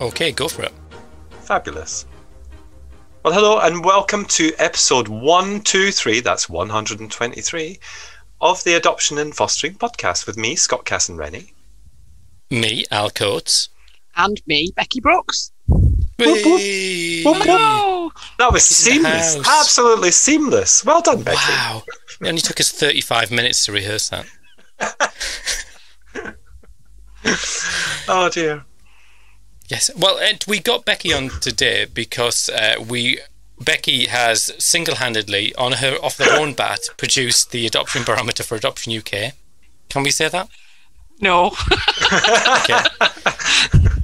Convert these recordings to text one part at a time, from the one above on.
Okay, go for it. Fabulous. Well, hello and welcome to episode 123, that's 123, of the Adoption and Fostering podcast with me, Scott Casson-Rennie. Me, Al Coates. And me, Becky Brooks. Whee! No! That was seamless. Absolutely seamless. Well done, Becky. Wow. It only took us 35 minutes to rehearse that. Oh, dear. Yes. Well, we got Becky on today because Becky has single-handedly, off their own bat, produced the Adoption Barometer for Adoption UK. Can we say that? No. Okay.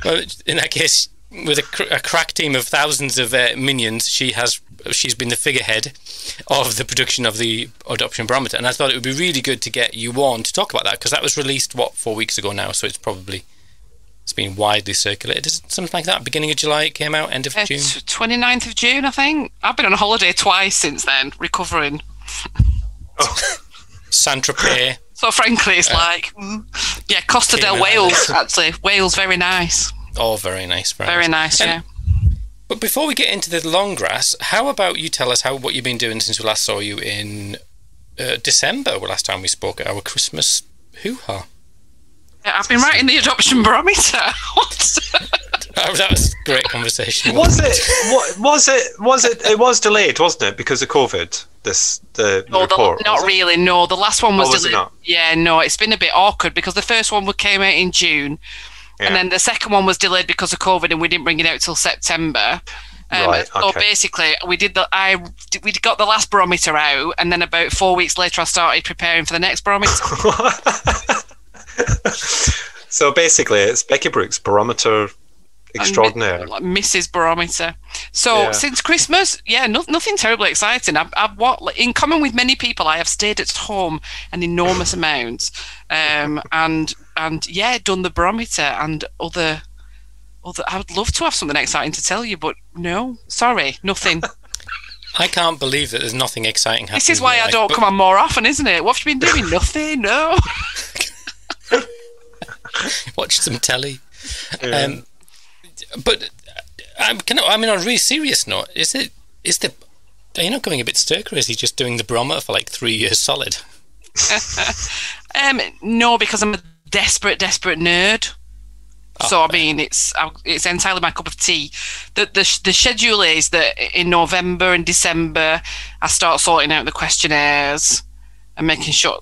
Well, in that case, with a crack team of thousands of minions, she's been the figurehead of the production of the Adoption Barometer, and I thought it would be really good to get you on to talk about that, because that was released 4 weeks ago now, so it's been widely circulated. Is it something like that? Beginning of July it came out, end of June? 29th of June, I think. I've been on a holiday twice since then, recovering. Saint-Tropez. So frankly, it's Costa del Wales, actually. Wales, very nice. Oh, very nice. Very nice, yeah. But before we get into the long grass, how about you tell us what you've been doing since we last saw you in December, last time we spoke at our Christmas hoo-ha? I've been writing the Adoption Barometer. What? That was a great conversation. Was it? It was delayed, wasn't it, because of COVID? The report. Not really. No, the last one was was delayed. it not? Yeah, no, it's been a bit awkward because the first one came out in June, and then the second one was delayed because of COVID, and we didn't bring it out till September. Right. Okay. So basically, we got the last barometer out, and then about 4 weeks later, I started preparing for the next barometer. So basically, it's Becky Brooks, barometer extraordinaire. Mrs. Barometer. So since Christmas, nothing terribly exciting. In common with many people, I have stayed at home an enormous amount, and done the barometer and other. I would love to have something exciting to tell you, but no, sorry, nothing. I can't believe that there's nothing exciting happening. This is why I don't come on more often, isn't it? What have you been doing? Nothing. No. Watch some telly. Yeah. But on a really serious note, are you not going a bit stir crazy just doing the barometer for 3 years solid? No, because I'm a desperate nerd. So I mean, it's entirely my cup of tea. The schedule is that in November and December I start sorting out the questionnaires and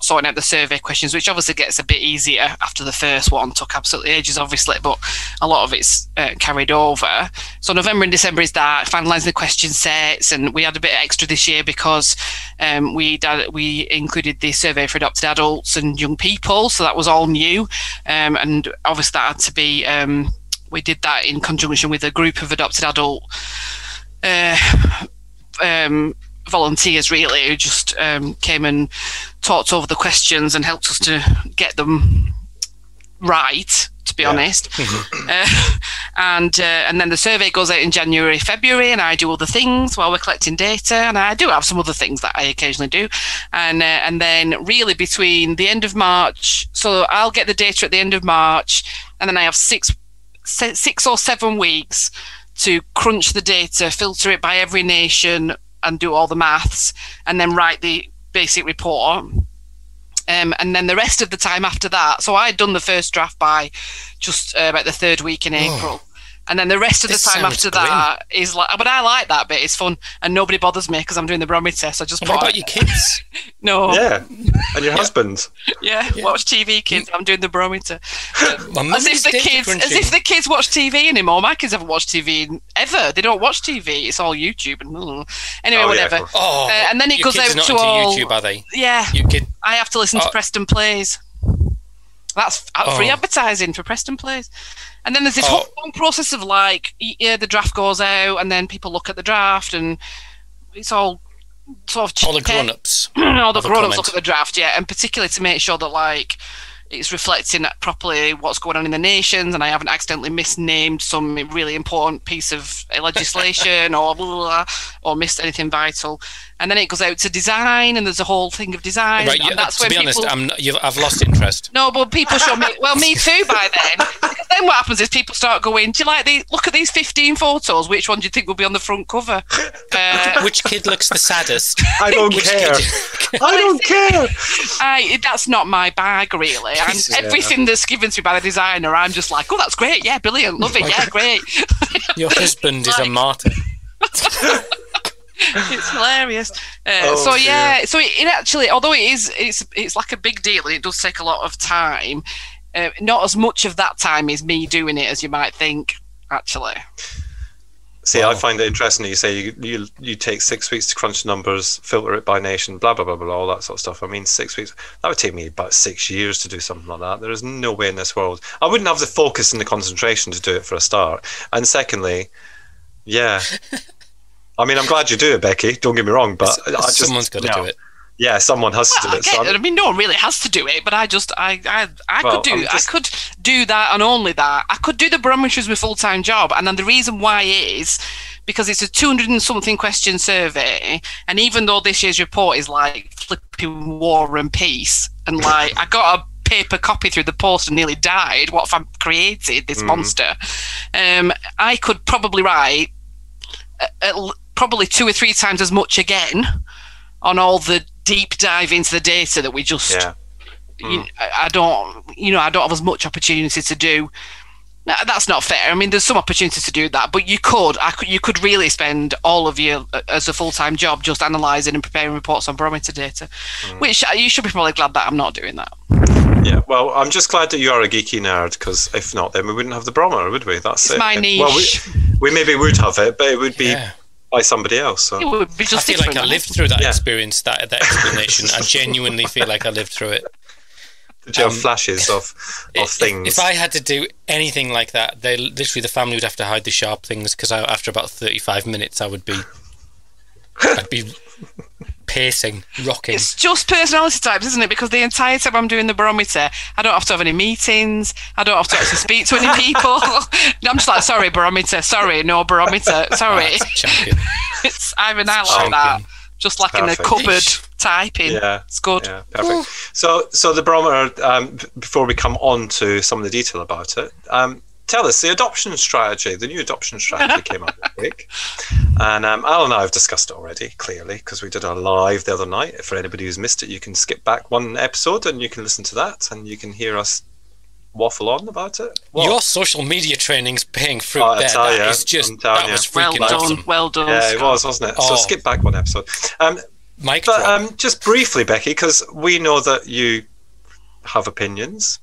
sorting out the survey questions, which obviously gets a bit easier after the first one. Took absolutely ages, obviously, but a lot of it's carried over. So November and December is that, finalising the question sets, and we had a bit extra this year because we included the survey for adopted adults and young people, so that was all new, and obviously that had to be. We did that in conjunction with a group of adopted adult volunteers, really, who just came and talked over the questions and helped us to get them right, to be honest. And then the survey goes out in January, February, and I do other things while we're collecting data, and I do have some other things that I occasionally do. And then really between the end of March, so I'll get the data at the end of March, and then I have 6 or 7 weeks to crunch the data, filter it by every nation, and do all the maths, and then write the basic report. And then the rest of the time after that, so I'd done the first draft by just about the 3rd week in April. And then the rest of the time after that is but I like that bit, it's fun, and nobody bothers me because I'm doing the barometer, so I just What about your kids? No. Yeah, and your husband. Watch TV, kids. I'm doing the barometer. As if the kids watch TV anymore. My kids haven't watched TV ever. They don't watch TV. It's all YouTube and anyway, whatever. And then it goes out to all YouTube, are they? Yeah. I have to listen to Preston Plays. That's free advertising for Preston Plays. And then there's this whole long process of the draft goes out, and then people look at the draft, and it's all sort of all the grown-ups. All the grown-ups look at the draft, and particularly to make sure that it's reflecting properly what's going on in the nations, and I haven't accidentally misnamed some really important piece of legislation or missed anything vital. and then it goes out to design, and there's a whole thing of design. Right, and that's to when be people... honest, I've lost interest. No, but people show me... Well, me too by then. Because then what happens is people start going, do you like these? Look at these 15 photos. Which one do you think will be on the front cover? Which kid looks the saddest? I don't care. I don't care. That's not my bag, really. Everything that's given to me by the designer, I'm just like, oh, that's great. Yeah, brilliant. Love it. Yeah, great. Your husband is a martyr. It's hilarious. So it actually, although it's like a big deal and it does take a lot of time, not as much of that time is me doing it as you might think, actually. See, I find it interesting that you say you take 6 weeks to crunch numbers, filter it by nation, blah, blah, blah, blah, all that sort of stuff. I mean, 6 weeks, that would take me about 6 years to do something like that. There is no way in this world. I wouldn't have the focus and the concentration to do it for a start. And secondly, yeah. I mean, I'm glad you do it, Becky. Don't get me wrong, but someone's got to do it. Yeah, someone has to do it. I mean, no one really has to do it, but I could do that and only that. I could do the barometer as my full-time job, and then the reason why is because it's a 200 and something question survey, and even though this year's report is like flipping War and Peace, and like I got a paper copy through the post and nearly died. What if I created this monster? I could probably write probably 2 or 3 times as much again on all the deep dive into the data that we just I don't have as much opportunity to do. Now, that's not fair. I mean, there's some opportunity to do that, but you could really spend all of you as a full-time job just analysing and preparing reports on barometer data, which you should be probably glad that I'm not doing that. Yeah, well, I'm just glad that you are a geeky nerd, because if not, then we wouldn't have the barometer, would we? That's it's my niche. Well, we maybe would have it, but it would be by somebody else. So. It would be just I feel like I lived through that experience, that explanation. I genuinely feel like I lived through it. Did you have flashes of things? If I had to do anything like that, literally the family would have to hide the sharp things, because after about 35 minutes, I'd be pacing, rocking. It's just personality types, isn't it? Because the entire time I'm doing the barometer, I don't have to have any meetings. I don't have to actually speak to any people. I'm just like, sorry, barometer. Sorry, no barometer. Sorry. Champion. I'm an eye like that. Just like perfect. In a cupboard typing. Yeah. It's good. Yeah, perfect. So the barometer, before we come on to some of the detail about it, tell us, the adoption strategy, the new adoption strategy came out this week. And Al and I have discussed it already, clearly, because we did a live the other night. For anybody who's missed it, you can skip back one episode and you can listen to that and you can hear us waffle on about it. What? Your social media training's paying fruit there. That was freaking awesome. Well done. Yeah, it was, wasn't it? So skip back one episode. Just briefly, Becky, because we know that you have opinions.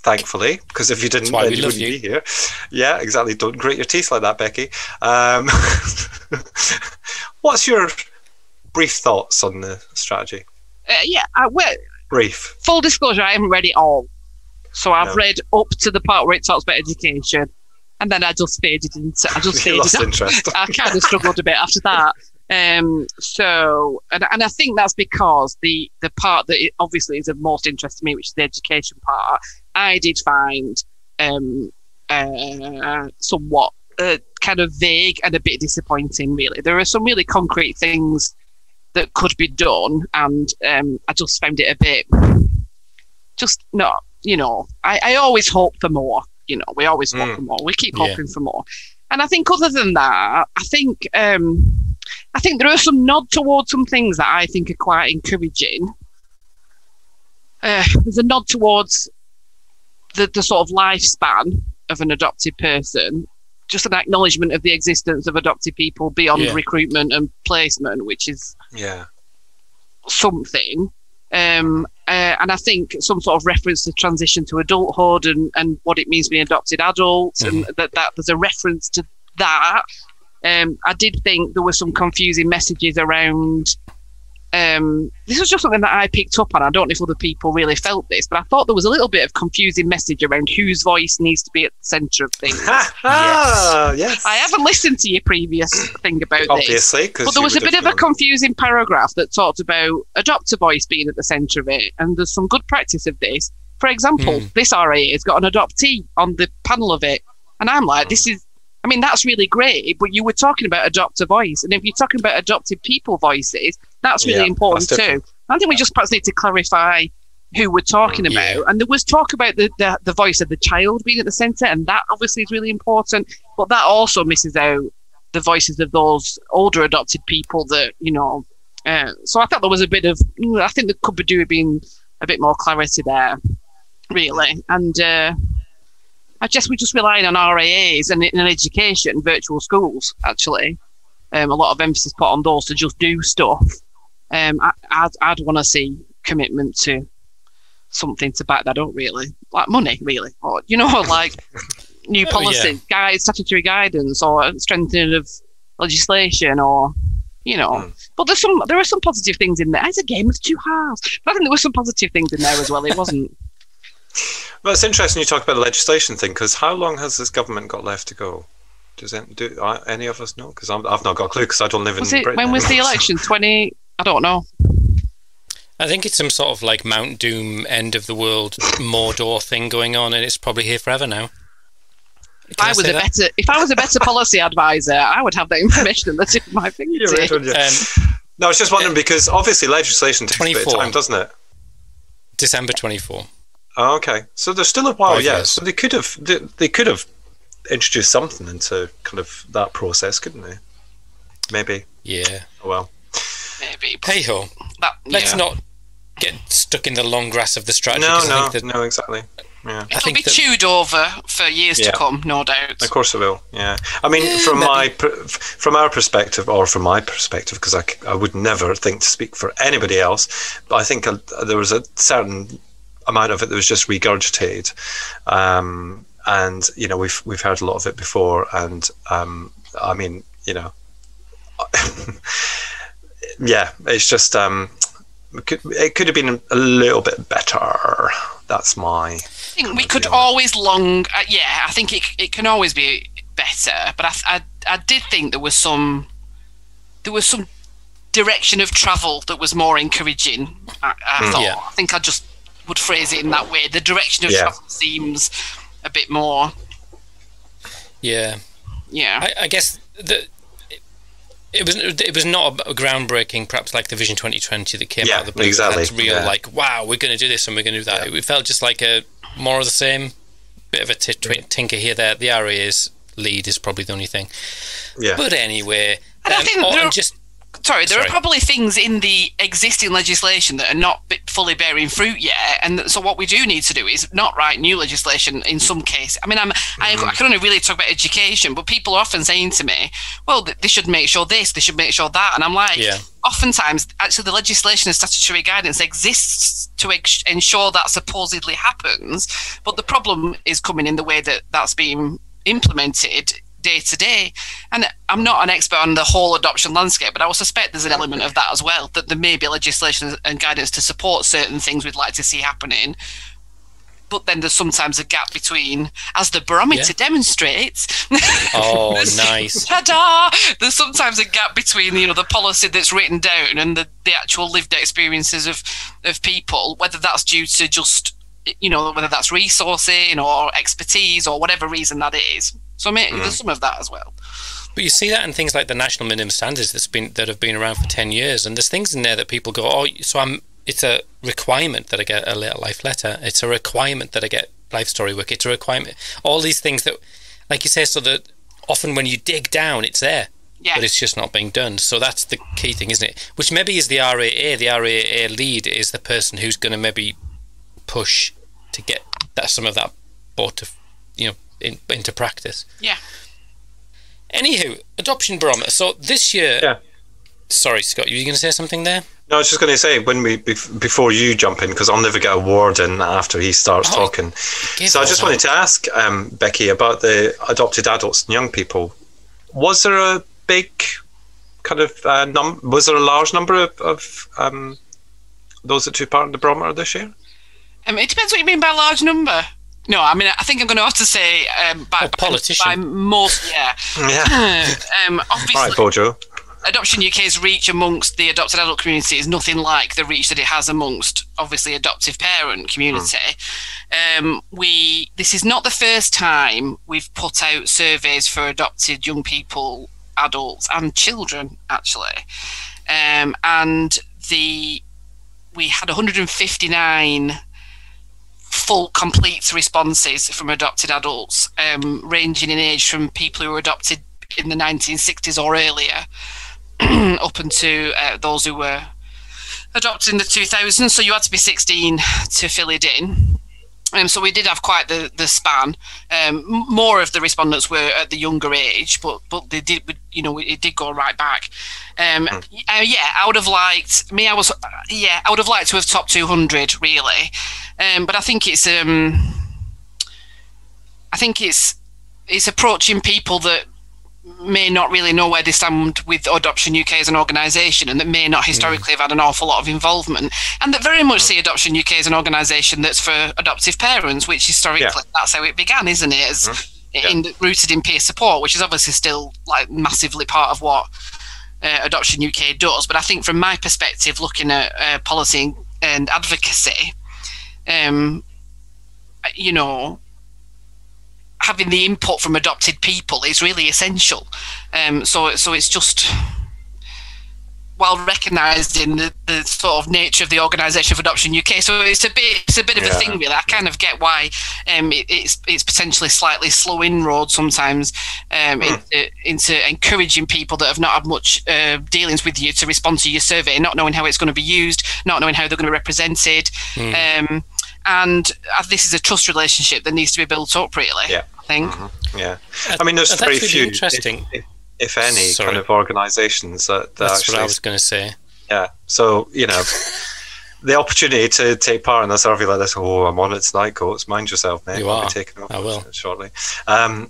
Thankfully, because if you didn't, then you wouldn't be here. Yeah, exactly. Don't grit your teeth like that, Becky. What's your brief thoughts on the strategy? Brief. Full disclosure, I haven't read it all. So I've read up to the part where it talks about education, and then I just faded into. Lost interest. I kind of struggled a bit after that. And I think that's because the part that obviously is of most interest to me, which is the education part, I did find somewhat kind of vague and a bit disappointing, really. There are some really concrete things that could be done, and I just found it a bit just not, I always hope for more. We always hope for more. We keep hoping for more. And I think other than that, I think there are some nod towards some things that I think are quite encouraging. There's a nod towards the sort of lifespan of an adopted person, just an acknowledgement of the existence of adopted people beyond recruitment and placement, which is something. And I think some sort of reference to transition to adulthood and what it means to be an adopted adult, and that there's a reference to that. I did think there were some confusing messages around. This was just something that I picked up on. I don't know if other people really felt this, but I thought there was a little bit of confusing message around whose voice needs to be at the centre of things. Yes. I haven't listened to your previous thing about obviously, this. But there was a bit of a confusing paragraph that talked about adopter voice being at the centre of it, and there's some good practice of this. For example, this RA has got an adoptee on the panel of it, and I'm like, this is mean, that's really great, but you were talking about adopt a voice. And if you're talking about adopted people voices, that's really important too. I think we just perhaps need to clarify who we're talking about. And there was talk about the voice of the child being at the centre, and that obviously is really important. But that also misses out the voices of those older adopted people that, you know. So I thought there was a bit of, I think there could be being a bit more clarity there, really. And I guess we're just relying on RAAs and in education, virtual schools, actually. A lot of emphasis put on those to just do stuff. I'd want to see commitment to something to back that up, really. Like money, really. Or, you know, like new policy, statutory guidance, or strengthening of legislation, or, you know. But there are some positive things in there. It's a game with two halves. But I think there were some positive things in there as well. It wasn't... Well, it's interesting you talk about the legislation thing, because how long has this government got left to go? Do any of us know? Because I've not got a clue, because I don't live in Britain. When was the election? I don't know. I think it's some sort of like Mount Doom, end of the world, Mordor thing going on, and it's probably here forever now. If I was a better policy advisor, I would have that information at the tip of my fingertips. No, I was just wondering, because obviously legislation takes a bit of time, doesn't it? December 24. Oh, okay. So there's still a while, So they could have introduced something into kind of that process, couldn't they? Maybe. Yeah. Oh, well. Maybe. Hey ho. Let's not get stuck in the long grass of the strategy. No, exactly. Yeah. It'll be chewed over for years to come, no doubt. Of course it will. Yeah. I mean, from our perspective, or from my perspective, because I would never think to speak for anybody else, but I think there was a certain amount of it that was just regurgitated, and you know, we've heard a lot of it before, and I mean, you know, it's just it could have been a little bit better. That's my... I think we could always I think it can always be better, but I did think there was some direction of travel that was more encouraging. I thought. I think I just would phrase it in that way. The direction of travel seems a bit more... Yeah. I guess it was not a groundbreaking, perhaps like the Vision 2020 that came out of the blue. Exactly. That's real, like, wow, we're going to do this and we're going to do that. It felt just like a more of the same, bit of a tinker here, there. The RA's lead is probably the only thing. Yeah. But anyway, and I think there are probably things in the existing legislation that are not fully bearing fruit yet, and so what we do need to do is not write new legislation in some case. I mean, I can only really talk about education, but people are often saying to me, well, they should make sure this, they should make sure that, and I'm like, oftentimes, actually, the legislation and statutory guidance exists to ensure that supposedly happens, but the problem is coming in the way that that's being implemented day to day. And I'm not an expert on the whole adoption landscape, but I would suspect there's an element of that as well, that there may be legislation and guidance to support certain things we'd like to see happening, but then there's sometimes a gap between, as the barometer demonstrates. Oh, nice. Ta-da! There's sometimes a gap between, you know, the policy that's written down and the actual lived experiences of people, whether that's due to just, you know, whether that's resourcing or expertise or whatever reason that is. So there's some of that as well. But you see that in things like the national minimum standards that have been around for 10 years, and there's things in there that people go, oh, so it's a requirement that I get a life letter. It's a requirement that I get life story work. It's a requirement. All these things that, like you say, so that often when you dig down, it's there, but it's just not being done. So that's the key thing, isn't it? Which maybe is the RAA. The RAA lead is the person who's going to maybe push to get some of that brought to, you know, into practice. Yeah. Anywho, Adoption Barometer. So this year... Yeah. Sorry, Scott, you were going to say something there? No, I was just going to say, before you jump in, because I'll never get a word in after he starts talking. So I just wanted to ask Becky about the adopted adults and young people. Was there a big kind of was there a large number of those that took part in the barometer this year? It depends what you mean by large number. No, I mean, I think I'm going to have to say by most, obviously, all right, Bojo. Adoption UK's reach amongst the adopted adult community is nothing like the reach that it has amongst obviously adoptive parent community, this is not the first time we've put out surveys for adopted young people, adults and children actually, and we had 159 full complete responses from adopted adults, ranging in age from people who were adopted in the 1960s or earlier up into those who were adopted in the 2000s. So you had to be 16 to fill it in. So we did have quite the span. More of the respondents were at the younger age, but they did, it did go right back. I would have liked to have top 200 really, but I think it's approaching people that may not really know where they stand with Adoption UK as an organisation, and that may not historically have had an awful lot of involvement, and that very much see Adoption UK as an organisation that's for adoptive parents, which historically that's how it began, isn't it? As rooted in peer support, which is obviously still like massively part of what Adoption UK does. But I think from my perspective, looking at policy and advocacy, having the input from adopted people is really essential. So it's just well recognised in the sort of nature of the organisation of Adoption UK. So it's a bit of a thing really. I kind of get why it's potentially slightly slow inroad sometimes into encouraging people that have not had much dealings with you to respond to your survey, not knowing how it's going to be used, not knowing how they're going to be represented. And this is a trust relationship that needs to be built up, really. I think. I mean, there's very few, interesting. if any, kind of organisations that that's actually. What I was going to say. Yeah. So the opportunity to take part in a survey like this. Oh, I'm on it tonight, Coates. Mind yourself, mate. You are. I'll be taking off I will shortly. So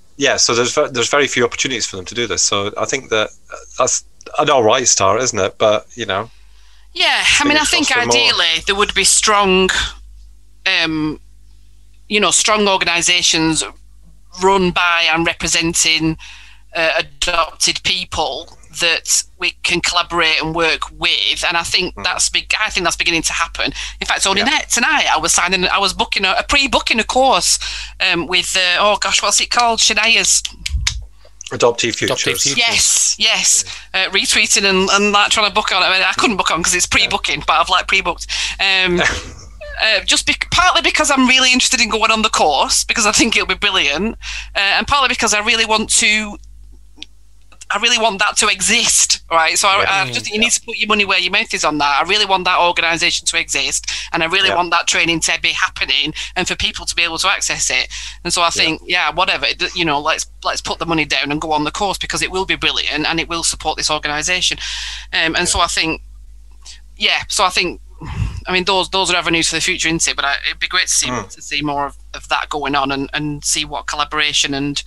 there's very few opportunities for them to do this. So I think that's an all right start, isn't it? But Yeah, I mean, I think ideally there would be strong. Strong organisations run by and representing adopted people that we can collaborate and work with, and I think that's beginning to happen. In fact, only tonight I was booking pre-booking a course with what's it called? Shania's Adoptee Futures. Yes. Retweeting and like trying to book on it. I mean, I couldn't book on because it's pre-booking, but I've like pre-booked. Partly because I'm really interested in going on the course, because I think it'll be brilliant, and partly because I really want that to exist, right? So I just think you need to put your money where your mouth is on that. I really want that organisation to exist, and I really want that training to be happening, and for people to be able to access it. And so I think, whatever, let's put the money down and go on the course, because it will be brilliant and it will support this organisation. So I think, I mean, those are avenues for the future, isn't it? But it'd be great to see more of that going on, and see what collaboration and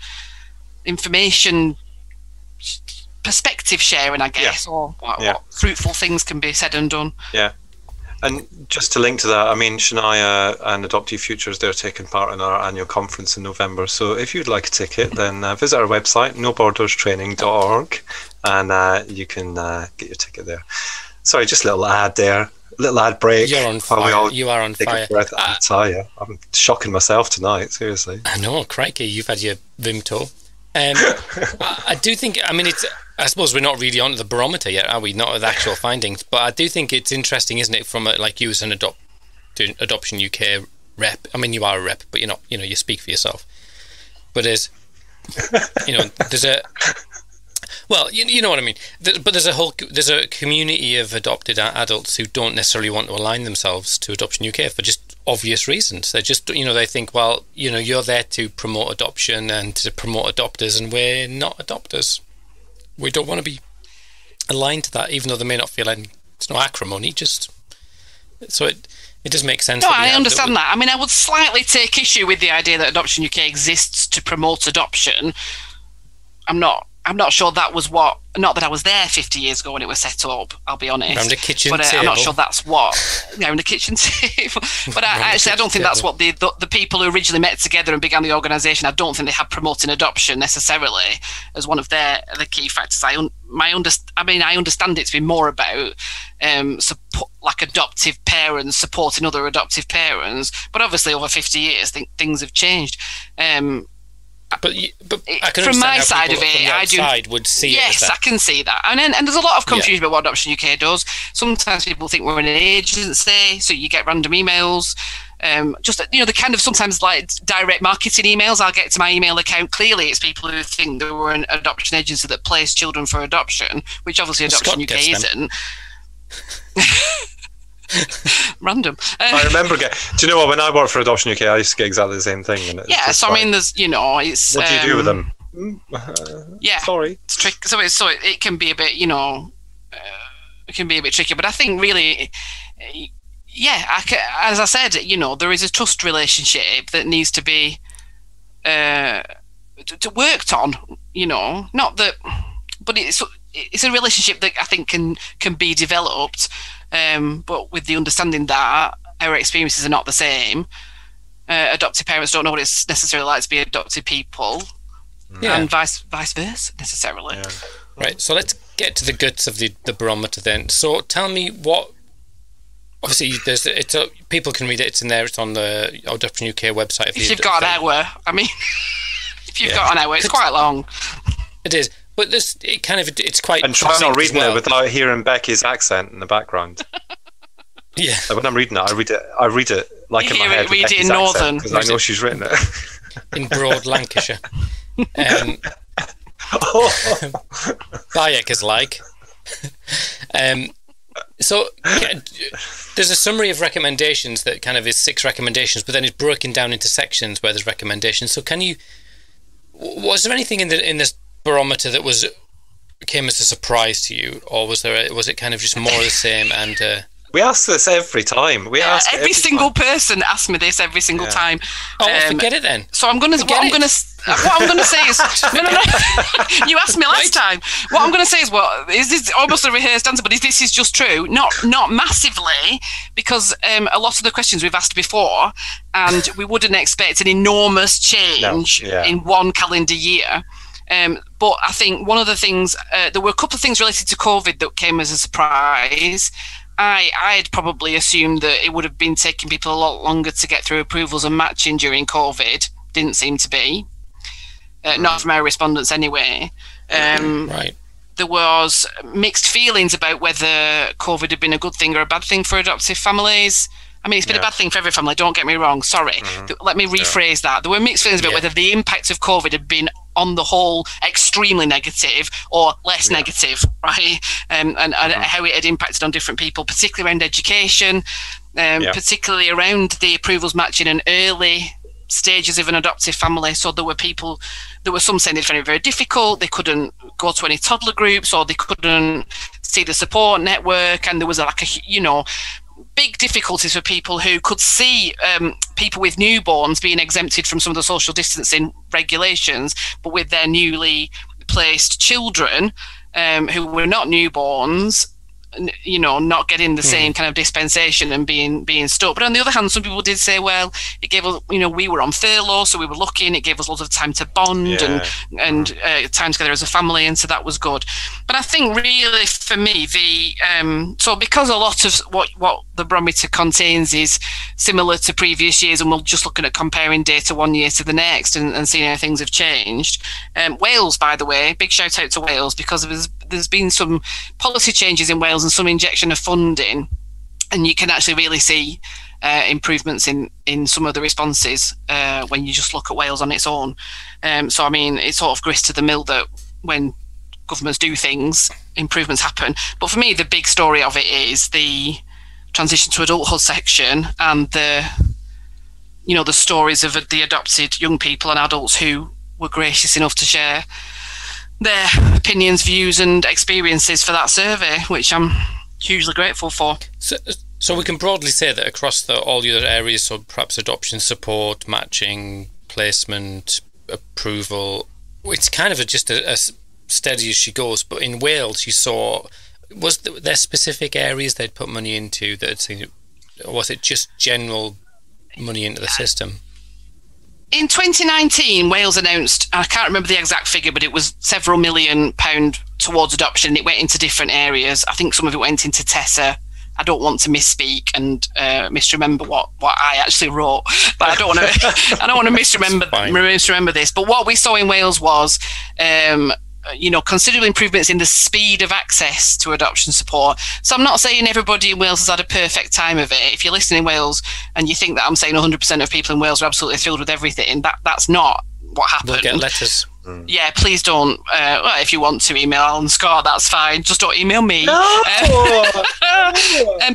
information perspective sharing, I guess, or what fruitful things can be said and done. Yeah. And just to link to that, I mean, Shania and Adoptee Futures, they're taking part in our annual conference in November. So if you'd like a ticket, then visit our website, noborderstraining.org, and you can get your ticket there. Sorry, just a little ad there. Little ad break. You're on fire. You are on fire. I tell you, I'm shocking myself tonight. Seriously. I know, crikey, you've had your Vimto. I do think. I mean, I suppose we're not really on the barometer yet, are we? Not the actual findings, but I do think it's interesting, isn't it? From like you as an Adoption UK rep. I mean, you are a rep, but you're not. You speak for yourself. But there's a. Well, you know what I mean. But there's a community of adopted adults who don't necessarily want to align themselves to Adoption UK for just obvious reasons. They just, they think, well, you're there to promote adoption and to promote adopters, and we're not adopters. We don't want to be aligned to that, even though they may not feel any. It's no acrimony, so it does make sense. No, I understand that. I mean, I would slightly take issue with the idea that Adoption UK exists to promote adoption. I'm not I'm not sure that was what. Not that I was there 50 years ago when it was set up. I'll be honest. Around the kitchen but table. I'm not sure that's what. Around the kitchen table. But I don't think that's what the people who originally met together and began the organisation. I don't think they had promoting adoption necessarily as one of the key factors. I understand it to be more about support, like adoptive parents supporting other adoptive parents. But obviously, over 50 years, things have changed. But I can from my how side of people it, from the I do. outside would see it as Yes, that. I can see that, and there's a lot of confusion about what Adoption UK does. Sometimes people think we're an agency, so you get random emails. The kind of sometimes like direct marketing emails I'll get to my email account. Clearly, it's people who think that we're an adoption agency that place children for adoption, which obviously Adoption UK isn't. Random. I remember do you know what? When I worked for Adoption UK, I used to get exactly the same thing. And so I mean, there's it's. What do you do with them? Sorry. It's tricky. So it can be a bit, it can be a bit tricky. But I think really, as I said, there is a trust relationship that needs to be worked on. Not that, but it's a relationship that I think can be developed. But with the understanding that our experiences are not the same, adopted parents don't know what it's necessarily like to be adopted people, and vice versa necessarily. Yeah. Right. So let's get to the guts of the barometer then. So tell me what. Obviously, people can read it. It's in there. It's on the Adoption UK website. If you've got an hour, if you've got an hour, it's quite long. It is. But it's quite. And try not reading it without hearing Becky's accent in the background. Yeah. So when I'm reading it, I read it like in my head. Read it in Northern because I know she's written it in broad Lancashire. Bayek like. So there's a summary of recommendations that kind of is 6 recommendations, but then it's broken down into sections where there's recommendations. So was there anything in this barometer that came as a surprise to you, or was it kind of just more of the same? And we ask this every time. Every single person asks me this every single time. Forget it then. So what I'm gonna say is no. You asked me last time. What I'm gonna say is this almost a rehearsed answer, but this is just true. Not massively, because a lot of the questions we've asked before, and we wouldn't expect an enormous change in one calendar year. But I think one of the things, there were a couple of things related to COVID that came as a surprise. I'd probably assumed that it would have been taking people a lot longer to get through approvals and matching during COVID. Didn't seem to be. Not from our respondents anyway. Right. There was mixed feelings about whether COVID had been a good thing or a bad thing for adoptive families. I mean, it's been a bad thing for every family, don't get me wrong, sorry. Let me rephrase that. There were mixed feelings about whether the impact of COVID had been, on the whole, extremely negative or less negative, right? And how it had impacted on different people, particularly around education, particularly around the approvals matching and early stages of an adoptive family. So there were some saying they found it very difficult, they couldn't go to any toddler groups, or they couldn't see the support network, and there was big difficulties for people who could see people with newborns being exempted from some of the social distancing regulations, but with their newly placed children who were not newborns, not getting the same kind of dispensation and being stuck. But on the other hand, some people did say, well, it gave us, we were on furlough, so we were looking, it gave us lots of time to bond and time together as a family, and so that was good. But I think really for me, so because a lot of what the barometer contains is similar to previous years, and we're just looking at comparing data one year to the next and seeing how things have changed. Wales, by the way, big shout out to Wales, because there's been some policy changes in Wales and some injection of funding, and you can actually really see improvements in some of the responses when you just look at Wales on its own. So I mean, it's sort of grist to the mill that when governments do things, improvements happen. But for me, the big story of it is the transition to adulthood section, and the stories of the adopted young people and adults who were gracious enough to share their opinions, views and experiences for that survey, which I'm hugely grateful for. So we can broadly say that across all the other areas, so perhaps adoption support, matching, placement, approval, it's kind of just a steady as she goes. But in Wales, you saw, there specific areas they'd put money into that, or was it just general money into the system? In 2019, Wales announced, I can't remember the exact figure, but it was several £1 million towards adoption. It went into different areas. I think some of it went into Tessa. I don't want to misspeak and misremember what I actually wrote, but I don't want to misremember this. But what we saw in Wales was, considerable improvements in the speed of access to adoption support. So I'm not saying everybody in Wales has had a perfect time of it. If you're listening in Wales and you think that I'm saying 100% of people in Wales are absolutely thrilled with everything, that's not what happened. We'll get letters. Yeah, please don't. If you want to email Alan Scott, that's fine. Just don't email me. No.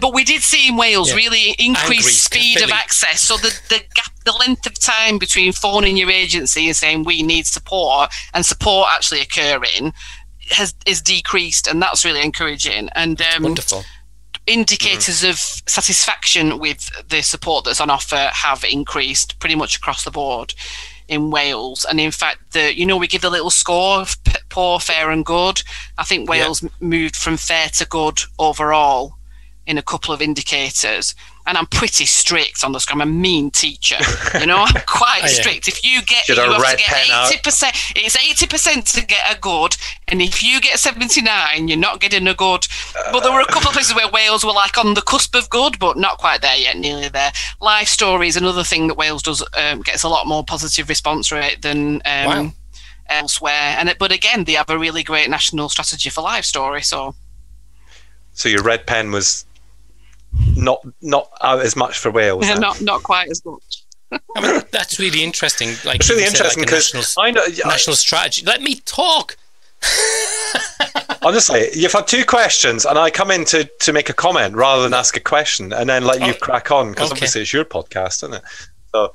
But we did see in Wales really increased speed of access. So the gap, the length of time between phoning your agency and saying we need support and support actually occurring is decreased, and that's really encouraging. And wonderful. Indicators of satisfaction with the support that's on offer have increased pretty much across the board in Wales. And in fact, we give the little score of poor, fair and good. I think Wales moved from fair to good overall in a couple of indicators. And I'm pretty strict on the score. I'm a mean teacher. I'm quite strict. If you get, you have to get 80%. It's 80% to get a good, and if you get 79, you're not getting a good. But there were a couple of places where Wales were like on the cusp of good, but not quite there yet, nearly there. Life Story is another thing that Wales does, gets a lot more positive response rate than elsewhere. But again, they have a really great national strategy for Life Story. So your red pen was not out as much for Wales. Not quite as much. I mean, that's really interesting. Like, it's really interesting because national strategy. Let me talk. Honestly, you've had two questions, and I come in to make a comment rather than ask a question, and then let you crack on, because obviously it's your podcast, isn't it? So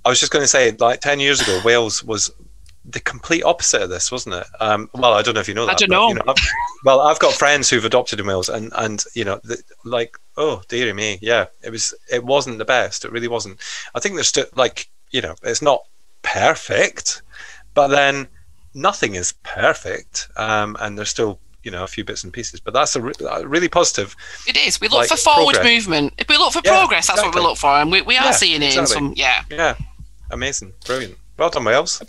I was just going to say, like 10 years ago, Wales was the complete opposite of this, wasn't it? Well, I don't know if you know that. I don't know. I've got friends who've adopted in Wales, and oh dearie me, it wasn't the best. It really wasn't. I think there's still it's not perfect, but then nothing is perfect, and there's still a few bits and pieces. But that's a really positive. It is. We look for forward movement. If we look for progress, that's what we look for, and we are seeing it in some. Yeah, amazing, brilliant. Well done, Wales.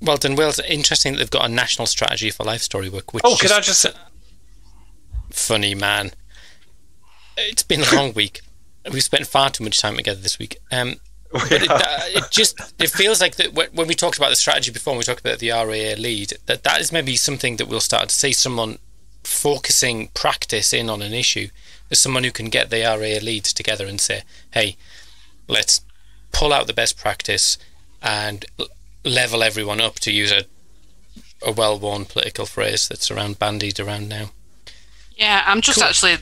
Well done, Wales. Interesting that they've got a national strategy for life story work. Which can I just... Funny, man. It's been a long week. We've spent far too much time together this week. But it feels like that when we talked about the strategy before, when we talked about the RAA lead, that is maybe something that we'll start to see, someone focusing practice in on an issue. There's someone who can get the RAA leads together and say, hey, let's pull out the best practice and level everyone up, to use a well-worn political phrase that's bandied around now. Yeah, I'm just actually,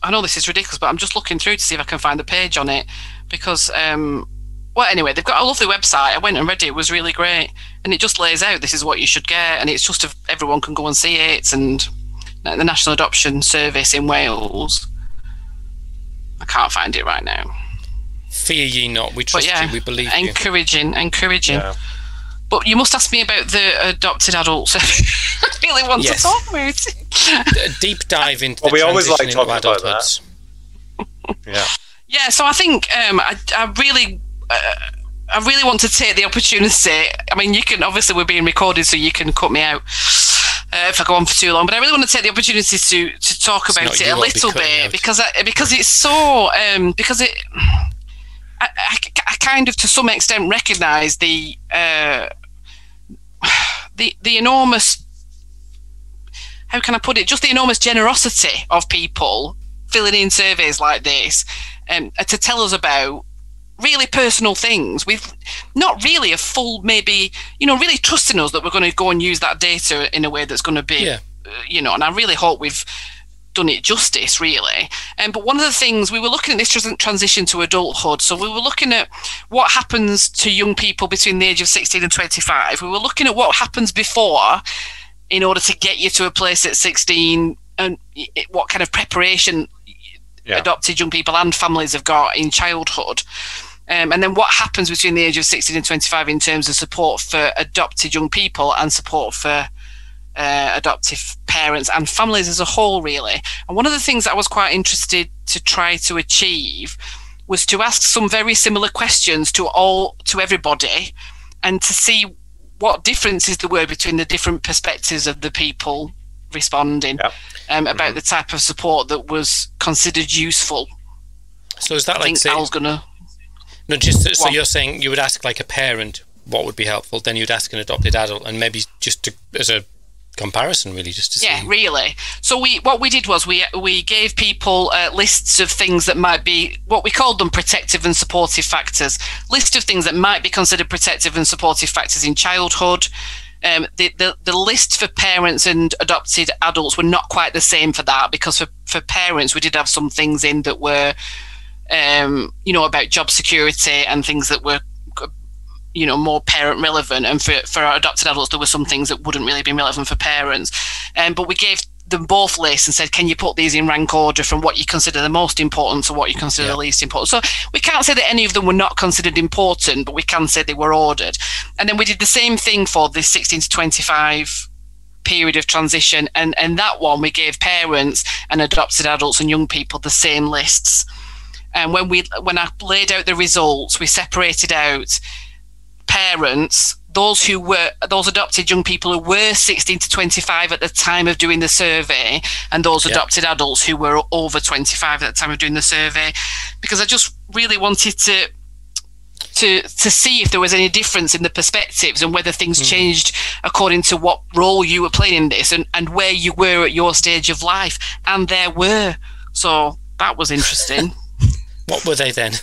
I know this is ridiculous, but I'm just looking through to see if I can find the page on it, because anyway, they've got a lovely website. I went and read it. It was really great, and it just lays out this is what you should get, and it's just everyone can go and see it. And the National Adoption Service in Wales, I can't find it right now. Fear ye not, we trust you, we believe you. Encouraging. Yeah. But you must ask me about the adopted adults. I really want to talk about it. A deep dive into the transition into adulthood. Yeah, so I think I really want to take the opportunity. I mean, you can, obviously we're being recorded, so you can cut me out if I go on for too long. But I really want to take the opportunity to talk about it a little bit, because it's so I kind of, to some extent, recognise the enormous, how can I put it, just the enormous generosity of people filling in surveys like this to tell us about really personal things with not really a full, maybe, really trusting us that we're going to go and use that data in a way that's going to be, and I really hope we've done it justice, really. But one of the things, we were looking at this transition to adulthood, so we were looking at what happens to young people between the age of 16 and 25. We were looking at what happens before in order to get you to a place at 16, and what kind of preparation adopted young people and families have got in childhood. And then what happens between the age of 16 and 25 in terms of support for adopted young people and support for adoptive parents and families as a whole, really. And one of the things that I was quite interested to try to achieve was to ask some very similar questions to everybody, and to see what differences there were between the different perspectives of the people responding about the type of support that was considered useful. So is that I think Al's gonna... No, just so you're saying you would ask like a parent what would be helpful, then you'd ask an adopted adult, and maybe just as a comparison, really, just to see. Yeah, really. So what we did was we gave people lists of things that might be, what we called them protective and supportive factors. List of things that might be considered protective and supportive factors in childhood. The list for parents and adopted adults were not quite the same for that, because for parents we did have some things in that were about job security and things that were more parent relevant, and for our adopted adults there were some things that wouldn't really be relevant for parents, but we gave them both lists and said, can you put these in rank order from what you consider the most important to what you consider the least important? So we can't say that any of them were not considered important, but we can say they were ordered. And then we did the same thing for the 16 to 25 period of transition, and that one we gave parents and adopted adults and young people the same lists. And when I laid out the results, we separated out parents, those adopted young people who were 16 to 25 at the time of doing the survey, and those adopted adults who were over 25 at the time of doing the survey, because I just really wanted to see if there was any difference in the perspectives and whether things changed according to what role you were playing in this, and where you were at your stage of life. And there were. So that was interesting. What were they then?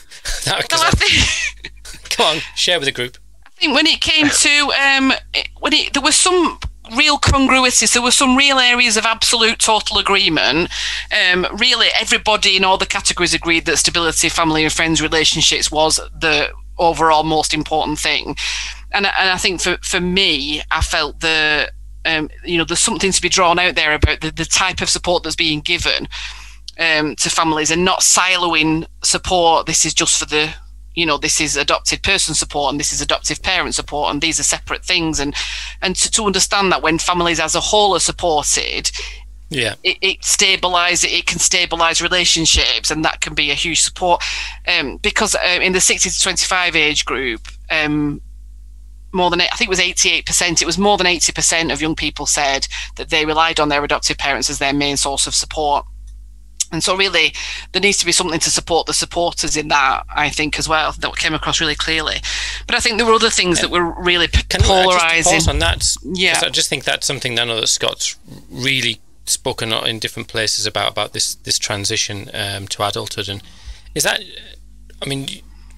Come on, share with the group. I think when it came to there was some real congruities. There were some real areas of absolute total agreement. Really, everybody in all the categories agreed that stability, family and friends relationships was the overall most important thing. And I think for me, I felt there's something to be drawn out there about the type of support that's being given to families, and not siloing support. This is just for this is adopted person support and this is adoptive parent support, and these are separate things, and to understand that when families as a whole are supported, it can stabilize relationships, and that can be a huge support, because in the 60 to 25 age group, more than, I think it was 88%, it was more than 80% of young people said that they relied on their adoptive parents as their main source of support. And so really, there needs to be something to support the supporters in that, I think, as well, that came across really clearly. But I think there were other things that were really polarising. Just pause on that? Yeah. I just think that's something I know that Scott's really spoken in different places about this transition to adulthood. And is that,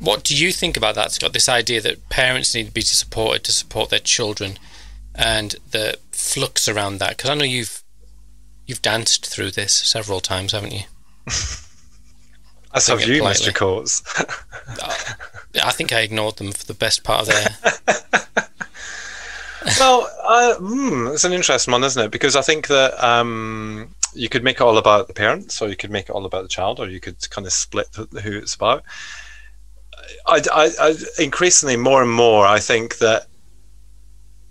what do you think about that, Scott? This idea that parents need to be supported to support their children, and the flux around that? Because I know you've danced through this several times, haven't you? As have you, Mr. Coates. I think I ignored them for the best part of their... Well, it's an interesting one, isn't it? Because I think that you could make it all about the parents, or you could make it all about the child, or you could kind of split who it's about. I increasingly, more and more, I think that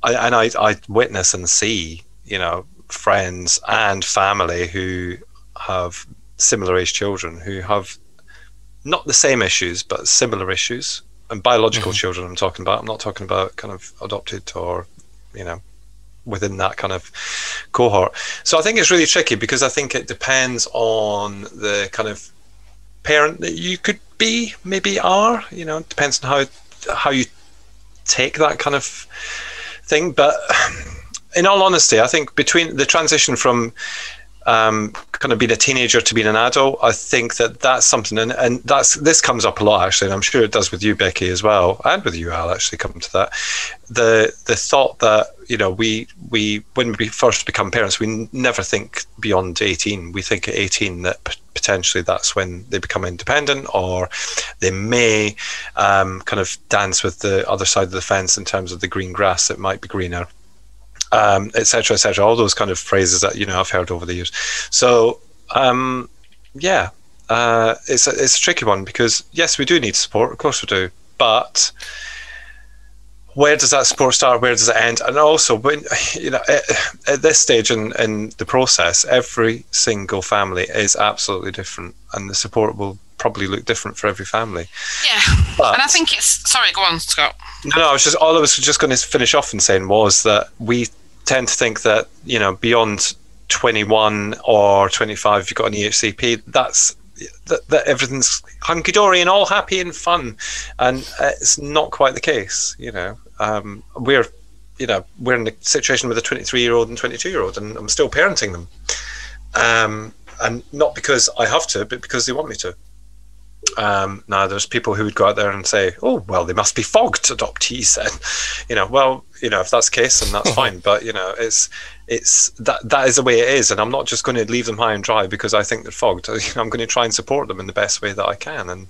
I witness and see, friends and family who have similar age children who have not the same issues but similar issues, and biological children I'm talking about. I'm not talking about kind of adopted or within that kind of cohort. So I think it's really tricky, because I think it depends on the kind of parent that you could be, maybe are, it depends on how you take that kind of thing. But in all honesty, I think between the transition from kind of being a teenager to being an adult, I think that's something, and this comes up a lot, actually, and I'm sure it does with you, Becky, as well, and with you, Al, actually, come to that. The thought that, we when we first become parents, we never think beyond 18. We think at 18 that potentially that's when they become independent, or they may kind of dance with the other side of the fence in terms of the green grass that might be greener. Etc., etc., all those kind of phrases that I've heard over the years. So it's a tricky one, because yes, we do need support, of course we do, but where does that support start? Where does it end? And also, when at this stage in the process, every single family is absolutely different, and the support will probably look different for every family. Yeah, and I think it's... Sorry, go on, Scott. No, I was just going to finish off in saying was that we tend to think that, beyond 21 or 25, if you've got an EHCP, that everything's hunky-dory and all happy and fun, and it's not quite the case. We're in a situation with a 23-year-old and 22-year-old, and I'm still parenting them, and not because I have to, but because they want me to. Now there's people who would go out there and say, oh well, they must be fogged adoptees then. If that's the case, then that's fine, but it's that is the way it is, and I'm not just going to leave them high and dry because I think they're fogged. I'm going to try and support them in the best way that I can, and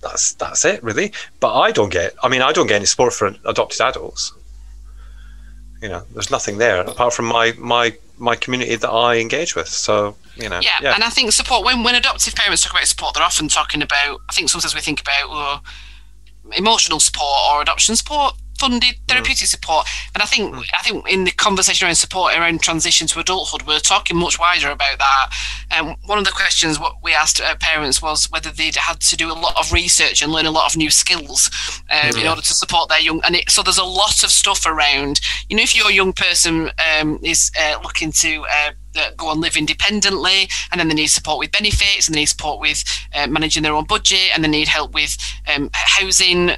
that's it really. But I don't get any support for adopted adults. There's nothing there apart from my community that I engage with. So yeah, and I think support, when adoptive parents talk about support, they're often talking about, I think sometimes we think about emotional support or adoption support, funded therapeutic support, and I think in the conversation around support around transition to adulthood, we're talking much wider about that. And one of the questions what we asked parents was whether they'd had to do a lot of research and learn a lot of new skills in order to support their young. And so there's a lot of stuff around. If your young person is looking to go and live independently, and then they need support with benefits, and they need support with managing their own budget, and they need help with housing,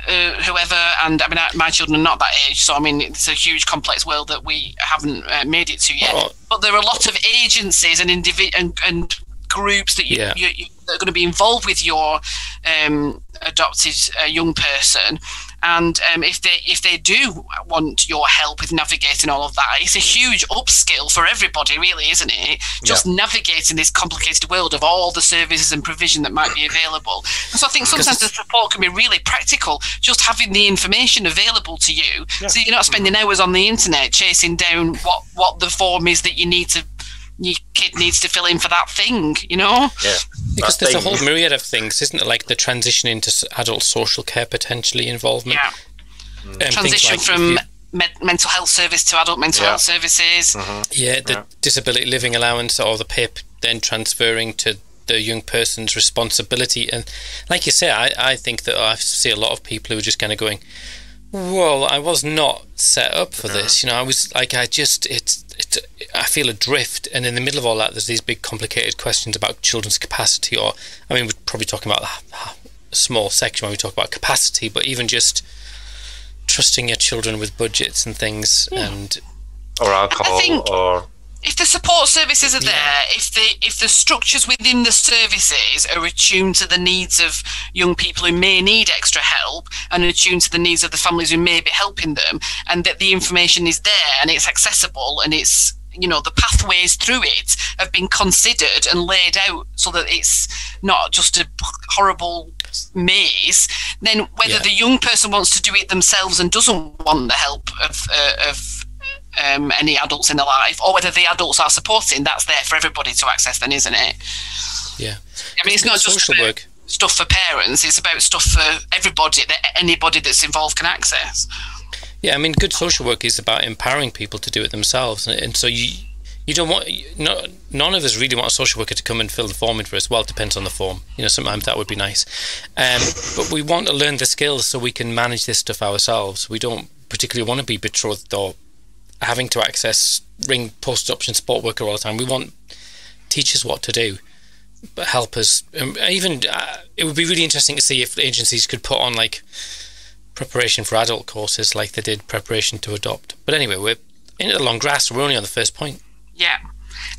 whoever. And my children are not that age, so it's a huge complex world that we haven't made it to yet. But there are a lot of agencies and and groups that that are going to be involved with your adopted young person. And if they do want your help with navigating all of that, it's a huge upskill for everybody, really, isn't it? Just navigating this complicated world of all the services and provision that might be available. And so I think sometimes the support can be really practical, just having the information available to you, so you're not spending hours on the internet chasing down what the form is that your kid needs to fill in for that thing, Because there's a whole myriad of things, isn't it? Like the transition into adult social care potentially involvement. Transition from mental health service to adult mental health services. The disability living allowance or the PIP then transferring to the young person's responsibility. And like you say, I think that I see a lot of people who are just kind of going, well, I was not set up for this. I was like, I feel adrift, and in the middle of all that, there's these big complicated questions about children's capacity, or we're probably talking about a small section when we talk about capacity, but even just trusting your children with budgets and things, or alcohol, or if the support services are there, if the structures within the services are attuned to the needs of young people who may need extra help, and attuned to the needs of the families who may be helping them, and that the information is there and it's accessible, and it's the pathways through it have been considered and laid out so that it's not just a horrible maze, then whether the young person wants to do it themselves and doesn't want the help of any adults in their life, or whether the adults are supporting, that's there for everybody to access then, isn't it? It's not just social work stuff for parents, it's about stuff for everybody that anybody that's involved can access. Good social work is about empowering people to do it themselves, and so you don't want, none of us really want a social worker to come and fill the form in for us. Well, it depends on the form, sometimes that would be nice, but we want to learn the skills so we can manage this stuff ourselves. We don't particularly want to be betrothed or having to ring post-adoption support worker all the time. We want teachers what to do, but help us. It would be really interesting to see if agencies could put on preparation for adult courses like they did preparation to adopt. But anyway, we're into the long grass. We're only on the first point.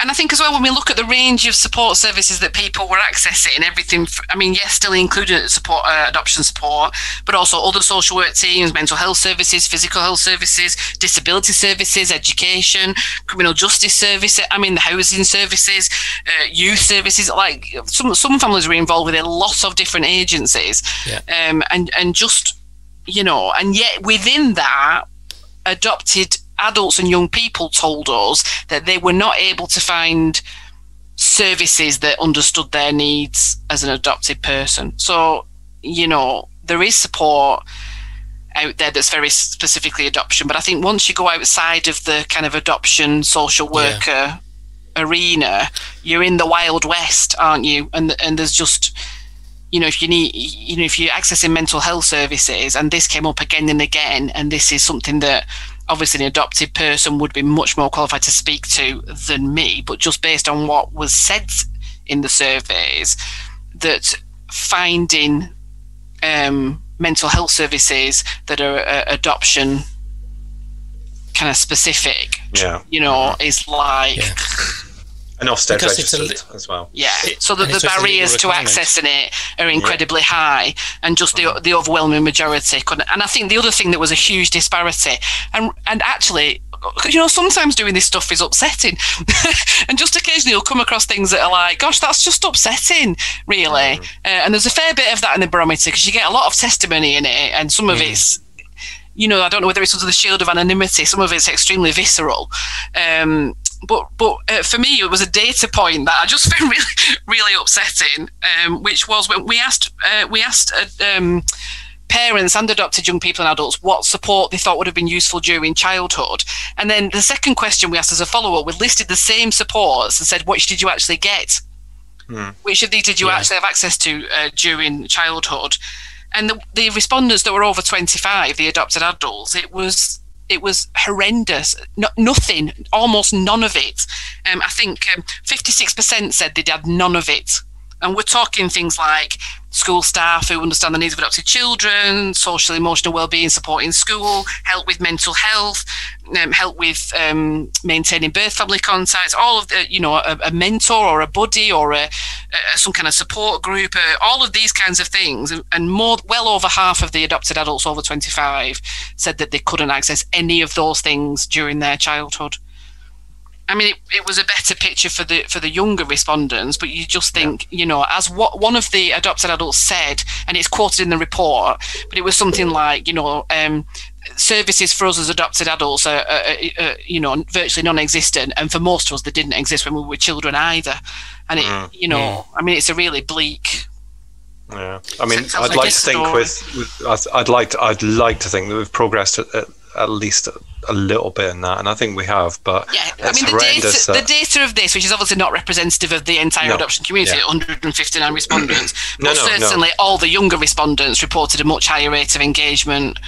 And I think as well, when we look at the range of support services that people were accessing, everything, still included support, adoption support, but also other social work teams, mental health services, physical health services, disability services, education, criminal justice services, the housing services, youth services. Some families were involved with a lot of different agencies, and just, and yet within that, adopted adults and young people told us that they were not able to find services that understood their needs as an adopted person. So, there is support out there that's very specifically adoption. But I think once you go outside of the kind of adoption social worker arena, you're in the Wild West, aren't you? And there's just, if you're accessing mental health services, and this came up again and again, and this is something that obviously an adopted person would be much more qualified to speak to than me, but just based on what was said in the surveys, that finding mental health services that are adoption kind of specific, is like... Yeah. And Ofsted registered as well. Yeah, so the barriers to accessing it are incredibly high, and just the overwhelming majority couldn't. And I think the other thing that was a huge disparity, and actually, sometimes doing this stuff is upsetting, and just occasionally you'll come across things that are like, gosh, that's just upsetting, really. And there's a fair bit of that in the barometer, because you get a lot of testimony in it, and some of it's, I don't know whether it's under the shield of anonymity, some of it's extremely visceral. But for me, it was a data point that I just found really, really upsetting, which was when we asked parents and adopted young people and adults what support they thought would have been useful during childhood. And then the second question we asked as a follow-up, we listed the same supports and said, which did you actually get? Which of these did you actually have access to during childhood? And the respondents that were over 25, the adopted adults, it was horrendous. Nothing, almost none of it. I think 56% said they'd had none of it. And we're talking things like school staff who understand the needs of adopted children, social emotional wellbeing support in school, help with mental health, help with maintaining birth family contacts, all of the, a mentor or a buddy or some kind of support group, all of these kinds of things. And well over half of the adopted adults over 25 said that they couldn't access any of those things during their childhood. I mean, it was a better picture for the younger respondents, but you just think, as what one of the adopted adults said, and it's quoted in the report, but it was something like, services for us as adopted adults are virtually non-existent, and for most of us, they didn't exist when we were children either. And I mean, it's a really bleak. Yeah, I mean, I'd like to think I'd like to think that we've progressed at least a little bit in that, and I think we have, but the data of this, which is obviously not representative of the entire adoption community, 159 respondents, but certainly all the younger respondents reported a much higher rate of engagement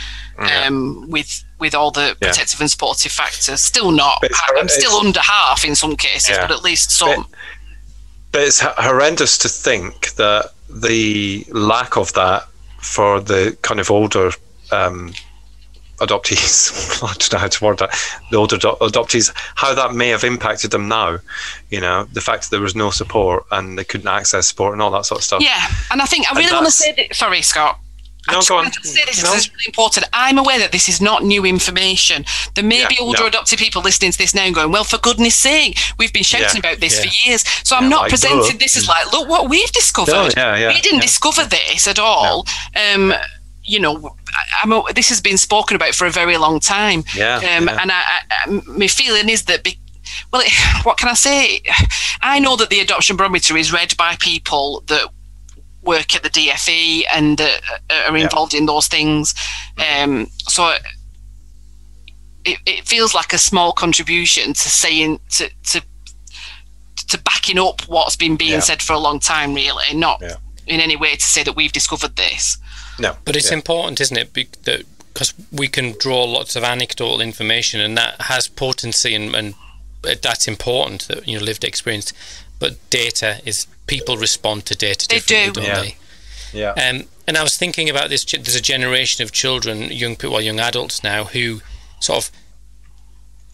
with all the protective and supportive factors. Still not, I'm still under half in some cases, but at least some. But it's horrendous to think that the lack of that for the kind of older adoptees, I don't know how to word that, the older adoptees, how that may have impacted them now, the fact that there was no support and they couldn't access support and all that sort of stuff. Yeah, and I think I really want to say that, sorry, Scott. No, go on. To say this because it's really important. I'm aware that this is not new information. There may be older adopted people listening to this now and going, well, for goodness sake, we've been shouting about this for years. So I'm not presenting this as like, look what we've discovered. We didn't discover this at all. This has been spoken about for a very long time. And my feeling is that, what can I say? I know that the Adoption Barometer is read by people that work at the DFE and are involved in those things. So it feels like a small contribution to saying, to backing up what's been being said for a long time, really, not in any way to say that we've discovered this. No, but it's important, isn't it? Because we can draw lots of anecdotal information, and that has potency, and that's important. That lived experience, but data is people respond to data differently, don't they? Yeah. And I was thinking about this. There's a generation of children, young adults now, who sort of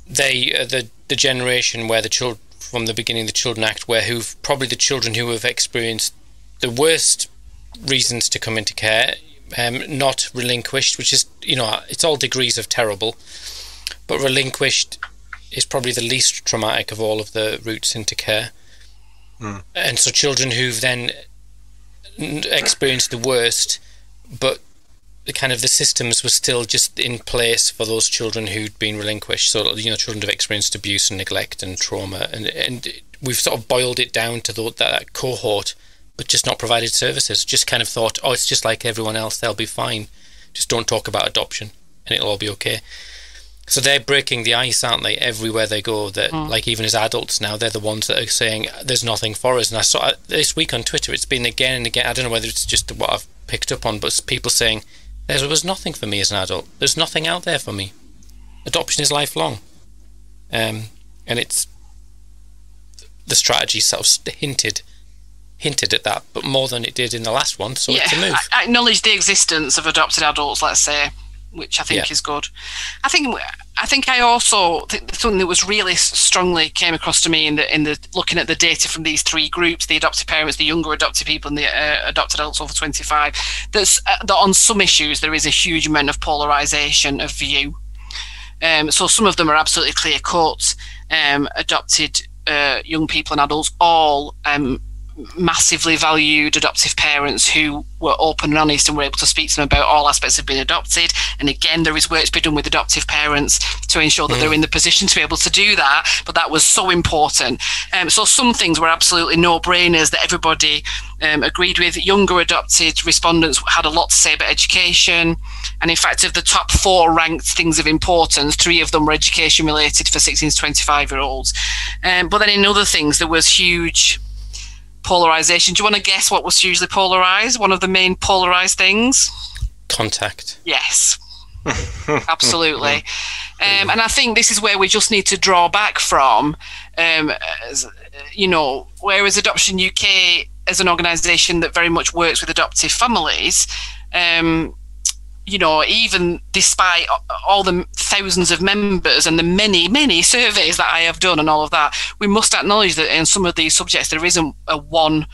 the generation where the children from the beginning, the Children Act, who've probably the children who have experienced the worst reasons to come into care. Not relinquished, which is, it's all degrees of terrible, but relinquished is probably the least traumatic of all of the routes into care. And so children who've then experienced the worst, but the systems were still just in place for those children who'd been relinquished. So, children have experienced abuse and neglect and trauma, and we've sort of boiled it down to that cohort, but just not provided services. Just kind of thought, it's just like everyone else, they'll be fine. just don't talk about adoption and it'll all be okay. So they're breaking the ice, aren't they, everywhere they go, that like even as adults now, they're the ones that are saying there's nothing for us. And I saw this week on Twitter, it's been again and again, I don't know whether it's just what I've picked up on, but people saying there was nothing for me as an adult. There's nothing out there for me. Adoption is lifelong. And it's the strategy sort of hinted at that, but more than it did in the last one, so it's a move. I acknowledge the existence of adopted adults, let's say, which I think is good. I think I also think something that was really strongly came across to me in the looking at the data from these three groups, the adopted parents, the younger adopted people, and the adopted adults over 25, that on some issues there is a huge amount of polarisation of view. So some of them are absolutely clear cut. Adopted young people and adults all massively valued adoptive parents who were open and honest and were able to speak to them about all aspects of being adopted. And again, there is work to be done with adoptive parents to ensure that they're in the position to be able to do that, but that was so important. So some things were absolutely no-brainers that everybody agreed with. Younger adopted respondents had a lot to say about education, and in fact of the top 4 ranked things of importance, 3 of them were education related for 16 to 25 year olds. But then in other things there was huge polarisation. Do you want to guess what was hugely polarised? One of the main polarised things? Contact. Yes, absolutely. And I think this is where we just need to draw back from, whereas Adoption UK as an organisation that very much works with adoptive families, even despite all the thousands of members and the many, many surveys that I have done and all of that, we must acknowledge that in some of these subjects there isn't one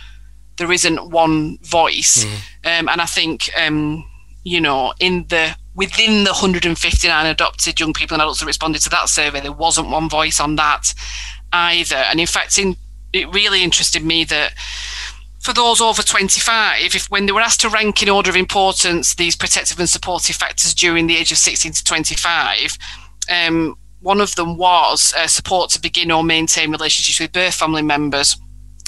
voice. And I think, within the 159 adopted young people and adults that responded to that survey, there wasn't one voice on that either. And in fact, it really interested me that for those over 25, when they were asked to rank in order of importance these protective and supportive factors during the age of 16 to 25, one of them was support to begin or maintain relationships with birth family members.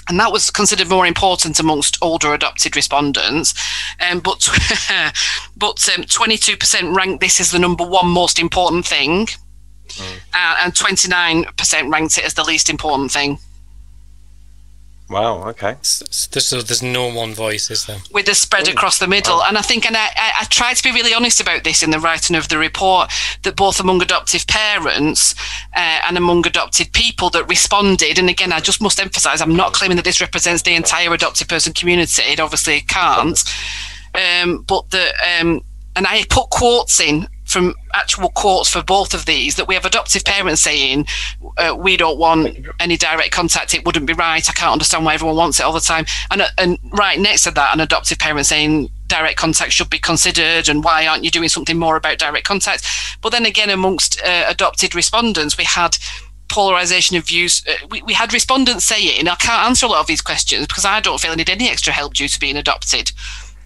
And that was considered more important amongst older adopted respondents. But 22% ranked this as the number 1 most important thing, and 29% ranked it as the least important thing. Wow, okay. So there's no one voice, is there? With the spread across the middle. Wow. And I think, and I tried to be really honest about this in the writing of the report, that both among adoptive parents and among adopted people that responded, and again, I just must emphasise, I'm not claiming that this represents the entire adopted person community, it obviously can't, but that, and I put quotes in from actual quotes for both of these, that we have adoptive parents saying, we don't want any direct contact, it wouldn't be right, I can't understand why everyone wants it all the time. And right next to that, an adoptive parent saying direct contact should be considered, and why aren't you doing something more about direct contact? But then again, amongst adopted respondents, we had polarisation of views. We had respondents saying, I can't answer a lot of these questions because I don't feel I need any extra help due to being adopted.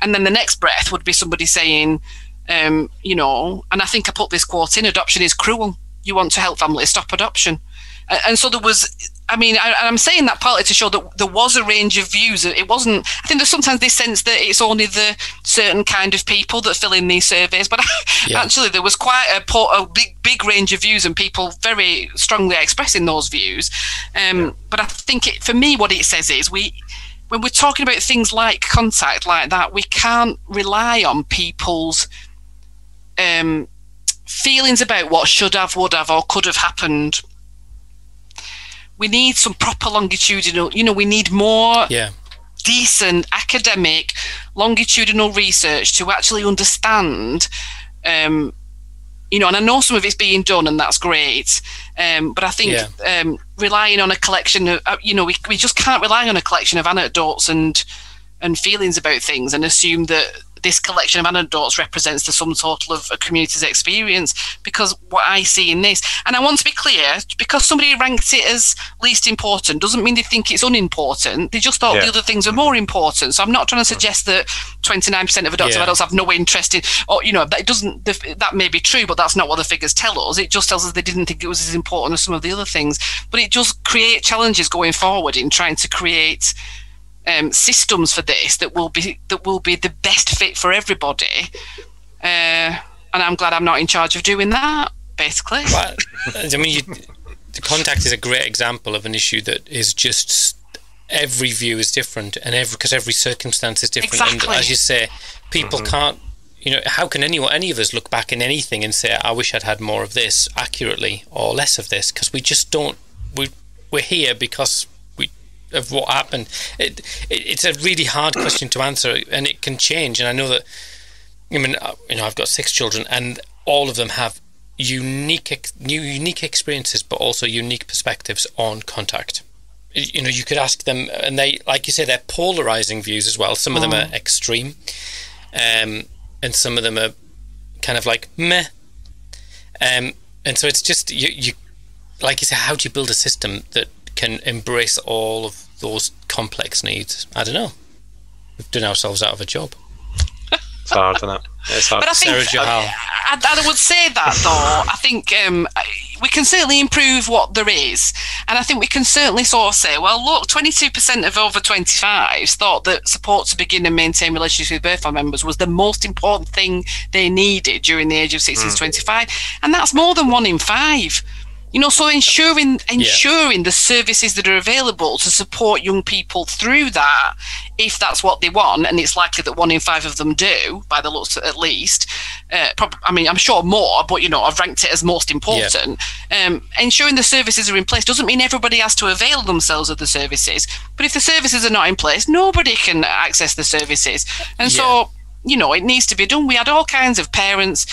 And then the next breath would be somebody saying, and I think I put this quote in, adoption is cruel. You want to help families stop adoption. And so there was, I'm saying that partly to show that there was a range of views. It wasn't, I think there's sometimes this sense that it's only the certain kind of people that fill in these surveys, but actually there was quite a big range of views and people very strongly expressing those views. But I think for me what it says is when we're talking about things like contact like that, we can't rely on people's feelings about what should have, would have, or could have happened. We need some proper longitudinal, we need more decent academic longitudinal research to actually understand, and I know some of it's being done and that's great, but I think relying on a collection of, we just can't rely on a collection of anecdotes and feelings about things and assume that this collection of anecdotes represents the sum total of a community's experience, because what I see in this, and I want to be clear, because somebody ranked it as least important doesn't mean they think it's unimportant. They just thought the other things were more important. So I'm not trying to suggest that 29% of adoptive adults have no interest in, or that doesn't, that may be true, but that's not what the figures tell us. It just tells us they didn't think it was as important as some of the other things. But it just create challenges going forward in trying to create systems for this that will be the best fit for everybody. and I'm glad I'm not in charge of doing that, basically. Well, I mean, the contact is a great example of an issue that is just every view is different, and because every circumstance is different. Exactly. And as you say, people can't. How can any of us look back in anything and say, I wish I'd had more of this accurately or less of this? Because we just don't. We're here because of what happened. It's a really hard question to answer, and it can change. And I know that. I mean, I've got 6 children, and all of them have unique experiences, but also unique perspectives on contact. You could ask them, and they, like you say, they're polarizing views as well. Some of them are extreme, and some of them are kind of like meh. And so it's just you like you say, how do you build a system that can embrace all of those complex needs? I don't know. We've done ourselves out of a job. It's hard, isn't it? It's hard. But I think I would say that, though. I think we can certainly improve what there is. And I think we can certainly sort of say, well, look, 22% of over 25s thought that support to begin and maintain relationships with birth family members was the most important thing they needed during the age of 16 to 25. And that's more than 1 in 5. So ensuring the services that are available to support young people through that, if that's what they want, and it's likely that 1 in 5 of them do, by the looks at least. I'm sure more, but I've ranked it as most important. Ensuring the services are in place doesn't mean everybody has to avail themselves of the services, but if the services are not in place, nobody can access the services, and so. It needs to be done. We had all kinds of parents,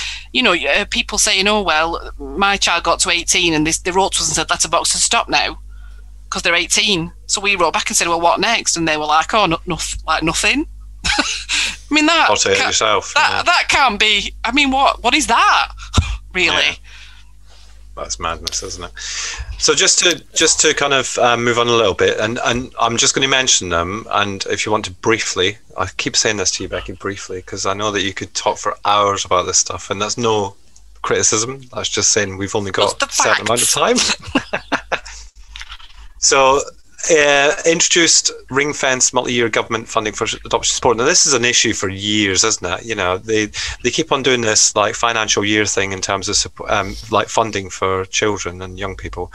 people saying, oh, well, my child got to 18 and they wrote to us and said, letterbox to stop now because they're 18. So we wrote back and said, well, what next? And they were like, oh, nothing. I mean, that can't be. I mean, what is that, really? Yeah. That's madness, isn't it? So just to kind of move on a little bit, and I'm just going to mention them, and if you want to briefly, I keep saying this to you, Becky, briefly, because I know that you could talk for hours about this stuff, and that's no criticism. That's just saying we've only got a certain amount of time. So introduced ring-fenced multi-year government funding for adoption support. Now this is an issue for years, isn't it? They keep on doing this like financial year thing in terms of support, like funding for children and young people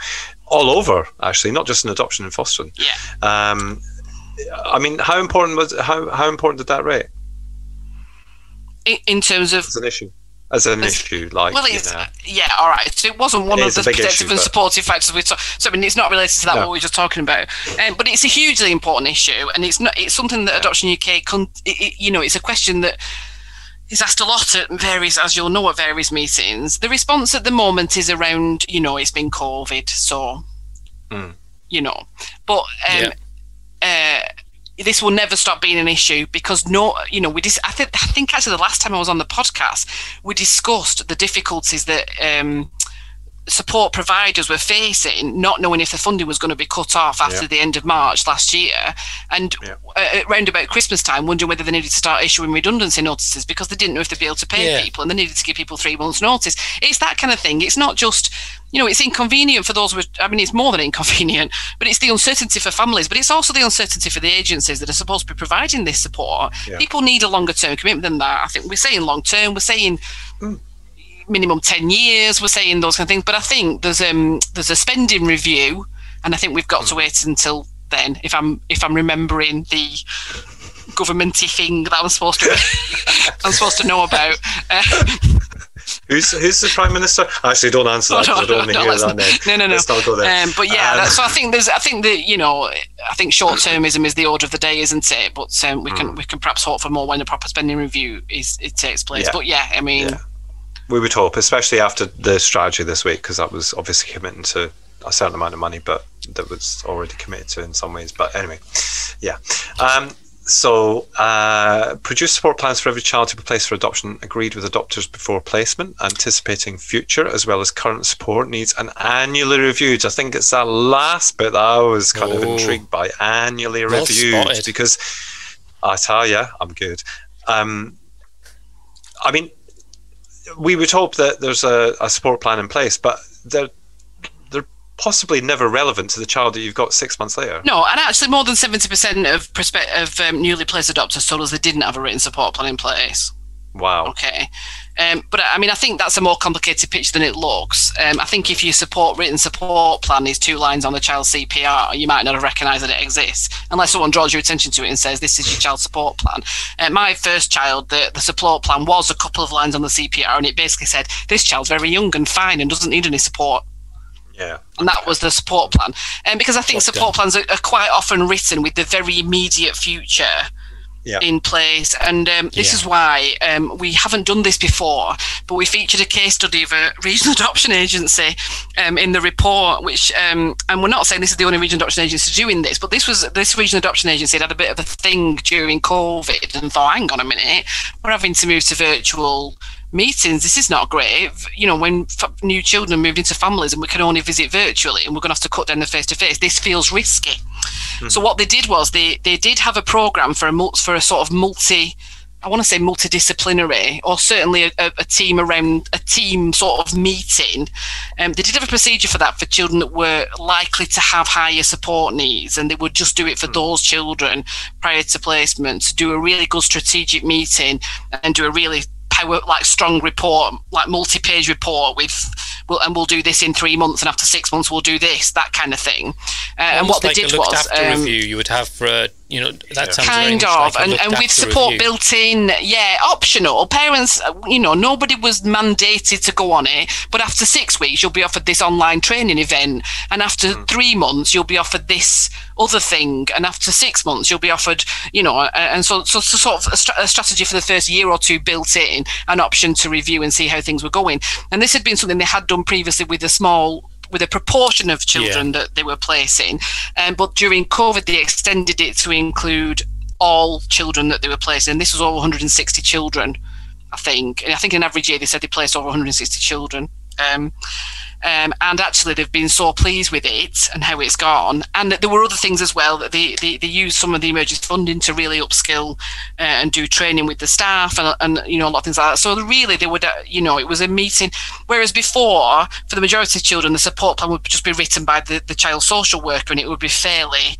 all over, actually, not just in adoption and fostering. I mean, how important did that rate in terms of as an issue? Like, well, all right. So it wasn't one of the protective and supportive factors we saw. So I mean, it's not related to that what we were just talking about. But it's a hugely important issue, and it's something that Adoption UK. It's a question that is asked a lot at various, as you'll know, at various meetings. The response at the moment is around, it's been COVID, so but this will never stop being an issue because I think actually the last time I was on the podcast, we discussed the difficulties that support providers were facing, not knowing if the funding was going to be cut off after the end of March last year, and around about Christmas time, wondering whether they needed to start issuing redundancy notices because they didn't know if they'd be able to pay people, and they needed to give people 3 months' notice. It's that kind of thing. It's not just, it's inconvenient for those it's more than inconvenient, but it's the uncertainty for families, but it's also the uncertainty for the agencies that are supposed to be providing this support. People need a longer term commitment than that. I think we're saying long term, we're saying minimum 10 years, we're saying those kind of things, but I think there's a spending review, and I think we've got to wait until then, if I'm remembering the governmenty thing that I'm supposed to know about. Who's the Prime Minister? Actually, don't answer that. I don't want to hear that name. No. Let's not go there. But so I think I think short-termism is the order of the day, isn't it? But we can perhaps hope for more when the proper spending review takes place. But we would hope, especially after the strategy this week, because that was obviously committing to a certain amount of money, but that was already committed to in some ways. But anyway, So, produce support plans for every child to be placed for adoption, agreed with adopters before placement, anticipating future as well as current support needs, and annually reviewed. I think it's that last bit that I was kind of intrigued by, annually reviewed, spotted. Because I tell you, I'm good. I mean, we would hope that there's a support plan in place, but they're possibly never relevant to the child that you've got 6 months later. No, and actually more than 70% of newly placed adopters told us they didn't have a written support plan in place. Wow. Okay. But I mean, I think that's a more complicated picture than it looks. I think if your written support plan is 2 lines on the child CPR, you might not have recognised that it exists unless someone draws your attention to it and says, this is your child support plan. My first child, the support plan was a couple of lines on the CPR, and it basically said, this child's very young and fine and doesn't need any support. Yeah. And that was the support plan. Because I think support plans are quite often written with the very immediate future in place, and this is why we haven't done this before, but we featured a case study of a regional adoption agency in the report, which and we're not saying this is the only regional adoption agency doing this, but this regional adoption agency had a bit of a thing during COVID and thought, hang on a minute, we're having to move to virtual meetings, this is not great, when new children moved into families and we can only visit virtually and we're going to have to cut down the face-to-face, this feels risky. So what they did was they did have a program for a sort of multidisciplinary, or certainly a team sort of meeting. They did have a procedure for that for children that were likely to have higher support needs, and they would just do it for those children prior to placement, to do a really good strategic meeting and do a really strong report, like multi-page report we'll do this in 3 months, and after 6 months we'll do this, that kind of thing. And what they did was review you would have for that sounds kind of, and with support built in, optional. Parents, nobody was mandated to go on it, but after 6 weeks you'll be offered this online training event, and after 3 months you'll be offered this other thing, and after 6 months you'll be offered, and so sort of a strategy for the first year or two built in, an option to review and see how things were going. And this had been something they had done previously with a proportion of children that they were placing, but during COVID they extended it to include all children that they were placing, and this was over 160 children, I think. And I think in an average year they said they placed over 160 children. And actually they've been so pleased with it and how it's gone. And there were other things as well, that they used some of the emergency funding to really upskill and do training with the staff and a lot of things like that. So really they would, it was a meeting, whereas before, for the majority of children, the support plan would just be written by the child social worker, and it would be fairly...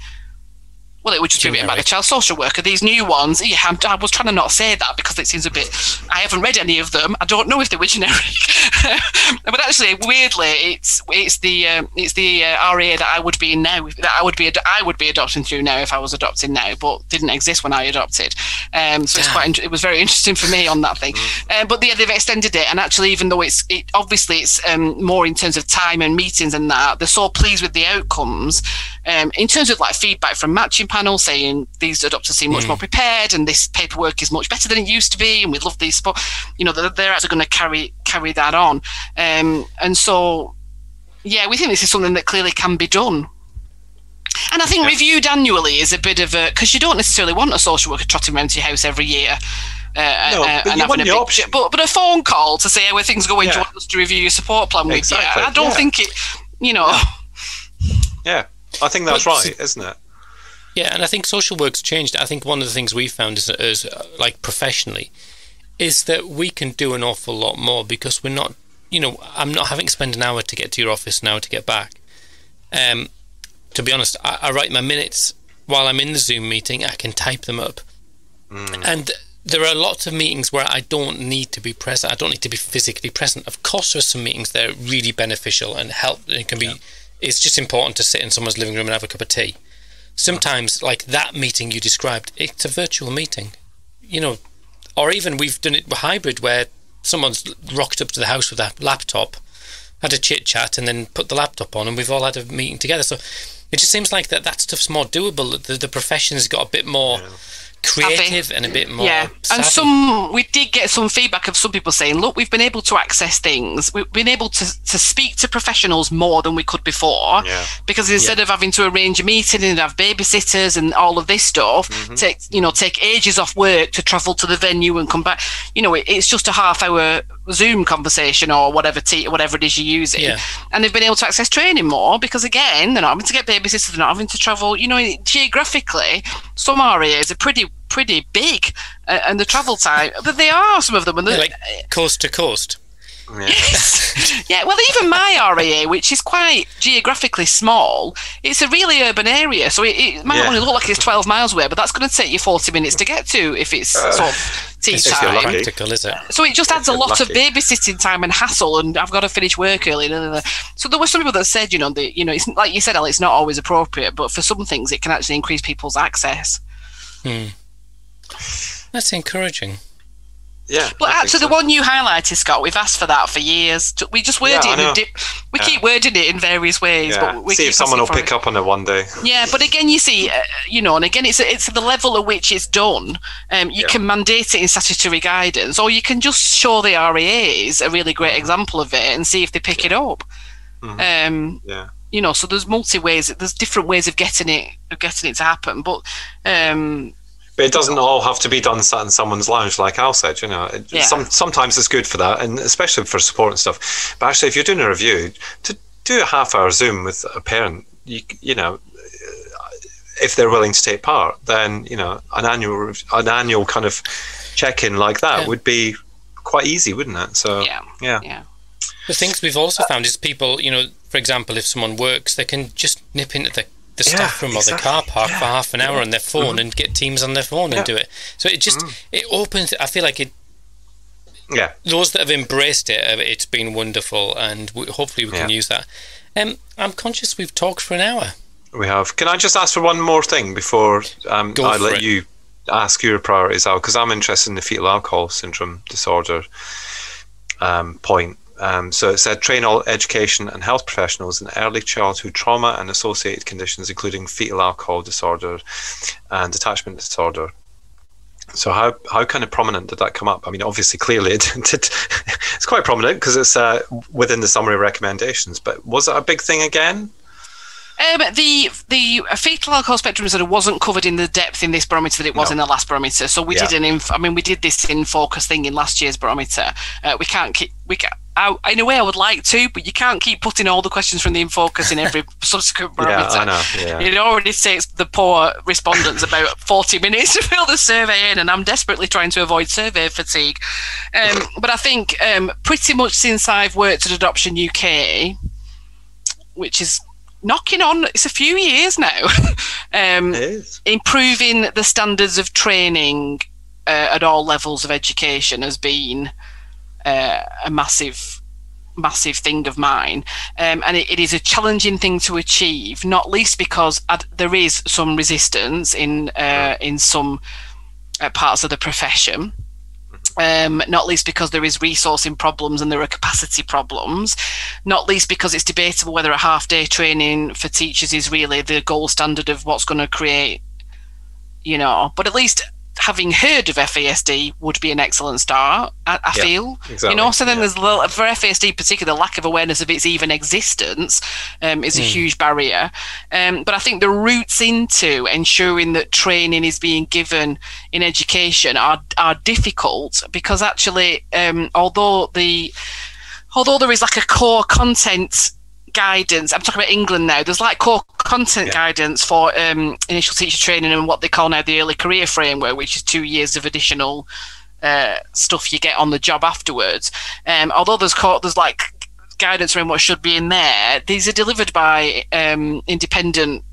Well, it would just be written by the child social worker. These new ones, I was trying to not say that because it seems a bit... I haven't read any of them. I don't know if they were generic. But actually, weirdly, it's the RA that I would be in now. That I would be adopting through now if I was adopting now, but didn't exist when I adopted. So it was very interesting for me on that thing. But they've extended it, and actually, even though it's more in terms of time and meetings and that, they're so pleased with the outcomes. In terms of feedback from matching panels saying these adopters seem much more prepared and this paperwork is much better than it used to be, and we love these they're actually going to carry that on, and so we think this is something that clearly can be done. And I think reviewed annually is a bit of a, because you don't necessarily want a social worker trotting around to your house every year and having a big option. But a phone call to say how things going, do you want us to review your support plan with you? I don't think it, Yeah, I think that's right, isn't it? Yeah, and I think social work's changed. I think one of the things we found is professionally, is that we can do an awful lot more because we're not, I'm not having to spend an hour to get to your office, an hour to get back. To be honest, I write my minutes while I'm in the Zoom meeting. I can type them up. And there are lots of meetings where I don't need to be present. I don't need to be physically present. Of course, there are some meetings that are really beneficial and help. It can be. It's just important to sit in someone's living room and have a cup of tea. Sometimes, like that meeting you described, it's a virtual meeting, or even we've done it hybrid where someone's rocked up to the house with a laptop, had a chit chat, and then put the laptop on, and we've all had a meeting together. So it just seems like that stuff's more doable. The profession has got a bit more creative and a bit more savvy. And we did get some feedback of some people saying, look, we've been able to access things, we've been able to speak to professionals more than we could before, because instead of having to arrange a meeting and have babysitters and all of this stuff, take ages off work to travel to the venue and come back, it's just a half-hour Zoom conversation or whatever it is you're using, and they've been able to access training more because, again, they're not having to get babysitters, they're not having to travel. Geographically, some areas are pretty big, and the travel time, but they are, some of them, and like coast to coast. Yes. Yeah, well, even my RAA, which is quite geographically small, it's a really urban area, so it might only look like it's 12 miles away, but that's going to take you 40 minutes to get to if it's sort of tea time. Practical, is it? So it just adds a lot of babysitting time and hassle, and I've got to finish work early. So there were some people that said, it's like you said, Ali, it's not always appropriate, but for some things it can actually increase people's access. That's encouraging. Yeah, but actually, the one you highlighted, Scott, we've asked for that for years. We just word it. We keep wording it in various ways. Yeah. But we see if someone will pick up on it one day. Yeah, but again, you see, and again, it's the level at which it's done. You can mandate it in statutory guidance, or you can just show the RAAs a really great example of it and see if they pick it up. So there's there's different ways of getting it to happen, but. But it doesn't all have to be done sat in someone's lounge, like Al said. Sometimes it's good for that, and especially for support and stuff. But actually, if you're doing a review, to do a half-hour Zoom with a parent, you know, if they're willing to take part, then an annual kind of check-in like that would be quite easy, wouldn't it? So yeah. The things we've also found is people, for example, if someone works, they can just nip into the staff room or the car park for half an hour on their phone and get Teams on their phone and do it. So it just it opens. I feel like it. Yeah. Those that have embraced it, it's been wonderful, and hopefully we can use that. I'm conscious we've talked for an hour. We have. Can I just ask for one more thing before I let you ask your priorities out? Because I'm interested in the fetal alcohol syndrome disorder point. So it said train all education and health professionals in early childhood trauma and associated conditions, including fetal alcohol disorder and attachment disorder. So how kind of prominent did that come up? I mean, obviously, clearly it's quite prominent because it's within the summary recommendations. But was it a big thing again? The fetal alcohol spectrum disorder wasn't covered in the depth in this barometer that it was in the last barometer. So we did we did this in focus thing in last year's barometer. In a way, I would like to, but you can't keep putting all the questions from the infocus in every subsequent barometer. I know. Yeah. It already takes the poor respondents about 40 minutes to fill the survey in, and I'm desperately trying to avoid survey fatigue. But I think pretty much since I've worked at Adoption UK, which is knocking on, it's a few years now, improving the standards of training at all levels of education has been a massive thing of mine, and it is a challenging thing to achieve, not least because there is some resistance in some parts of the profession, not least because there is resourcing problems and there are capacity problems, not least because it's debatable whether a half-day training for teachers is really the gold standard of what's going to create, but at least having heard of FASD would be an excellent start, I feel. Exactly. So then there's for FASD particularly, the lack of awareness of its even existence is a huge barrier. But I think the routes into ensuring that training is being given in education are difficult, because actually, although there is like a core content guidance, I'm talking about England now, there's like core content guidance for initial teacher training and what they call now the early career framework, which is 2 years of additional stuff you get on the job afterwards. Although there's like guidance around what should be in there, these are delivered by independent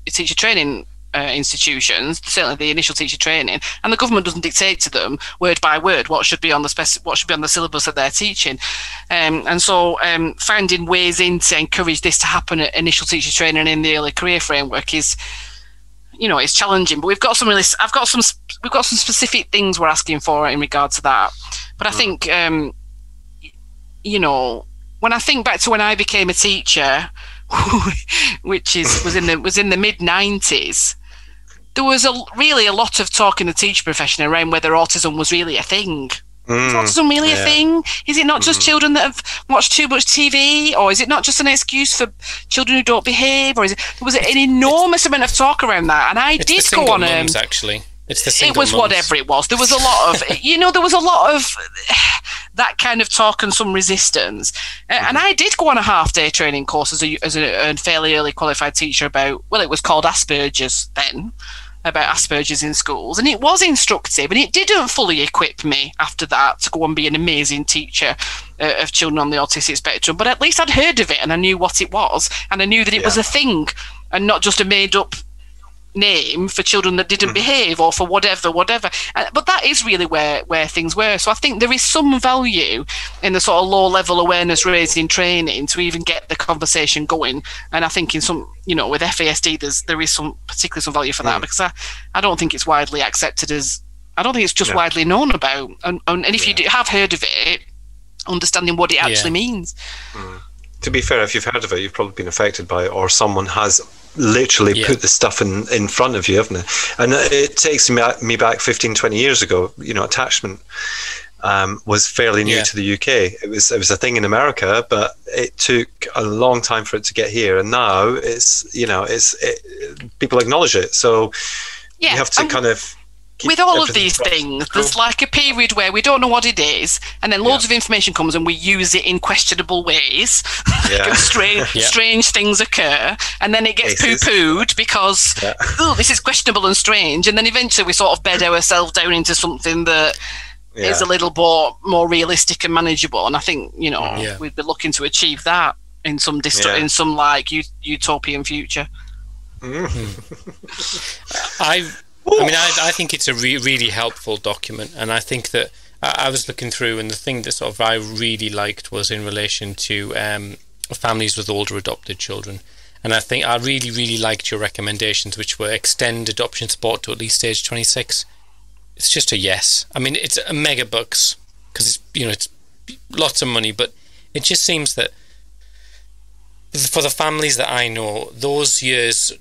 teacher training institutions, certainly the initial teacher training, and the government doesn't dictate to them word by word what should be on the syllabus that they're teaching, and so finding ways in to encourage this to happen at initial teacher training in the early career framework is, it's challenging. But we've got some specific things we're asking for in regard to that. But I think when I think back to when I became a teacher, which was in the mid-90s, there was really a lot of talk in the teacher profession around whether autism was really a thing. Is autism really a thing? Is it not just children that have watched too much TV, or is it not just an excuse for children who don't behave, or there was an enormous amount of talk around that? And I did go on actually. It's the single mums. Whatever it was. There was a lot of, there was a lot of that kind of talk and some resistance. And I did go on a half-day training course as a fairly early qualified teacher about, it was called Asperger's then, about Asperger's in schools. And it was instructive, and it didn't fully equip me after that to go and be an amazing teacher of children on the autistic spectrum, but at least I'd heard of it and I knew what it was, and I knew that it was a thing and not just a made-up name for children that didn't behave or for whatever. But that is really where things were. So I think there is some value in the sort of low-level awareness raising training to even get the conversation going. And I think in some, with FASD, there is particularly some value for that, because I don't think it's widely accepted as. I don't think it's just widely known about. And if you have heard of it, understanding what it actually means. To be fair, if you've heard of it, you've probably been affected by it, or someone has literally put the stuff in front of you, haven't it? And it takes me back 15, 20 years ago. Attachment was fairly new to the UK. It was a thing in America, but it took a long time for it to get here. And now people acknowledge it. So you have to kind of. With all of these things, there's like a period where we don't know what it is, and then loads of information comes and we use it in questionable ways. Strange things occur, and then it gets poo-pooed because, this is questionable and strange, and then eventually we sort of bed ourselves down into something that is a little more realistic and manageable. And I think, we'd be looking to achieve that in some in some like utopian future. I think it's a really helpful document, and I think that I was looking through, and the thing that sort of I really liked was in relation to families with older adopted children. And I think I really, really liked your recommendations, which were extend adoption support to at least age 26. It's just a yes. I mean, it's a mega bucks because it's lots of money, but it just seems that for the families that I know, those years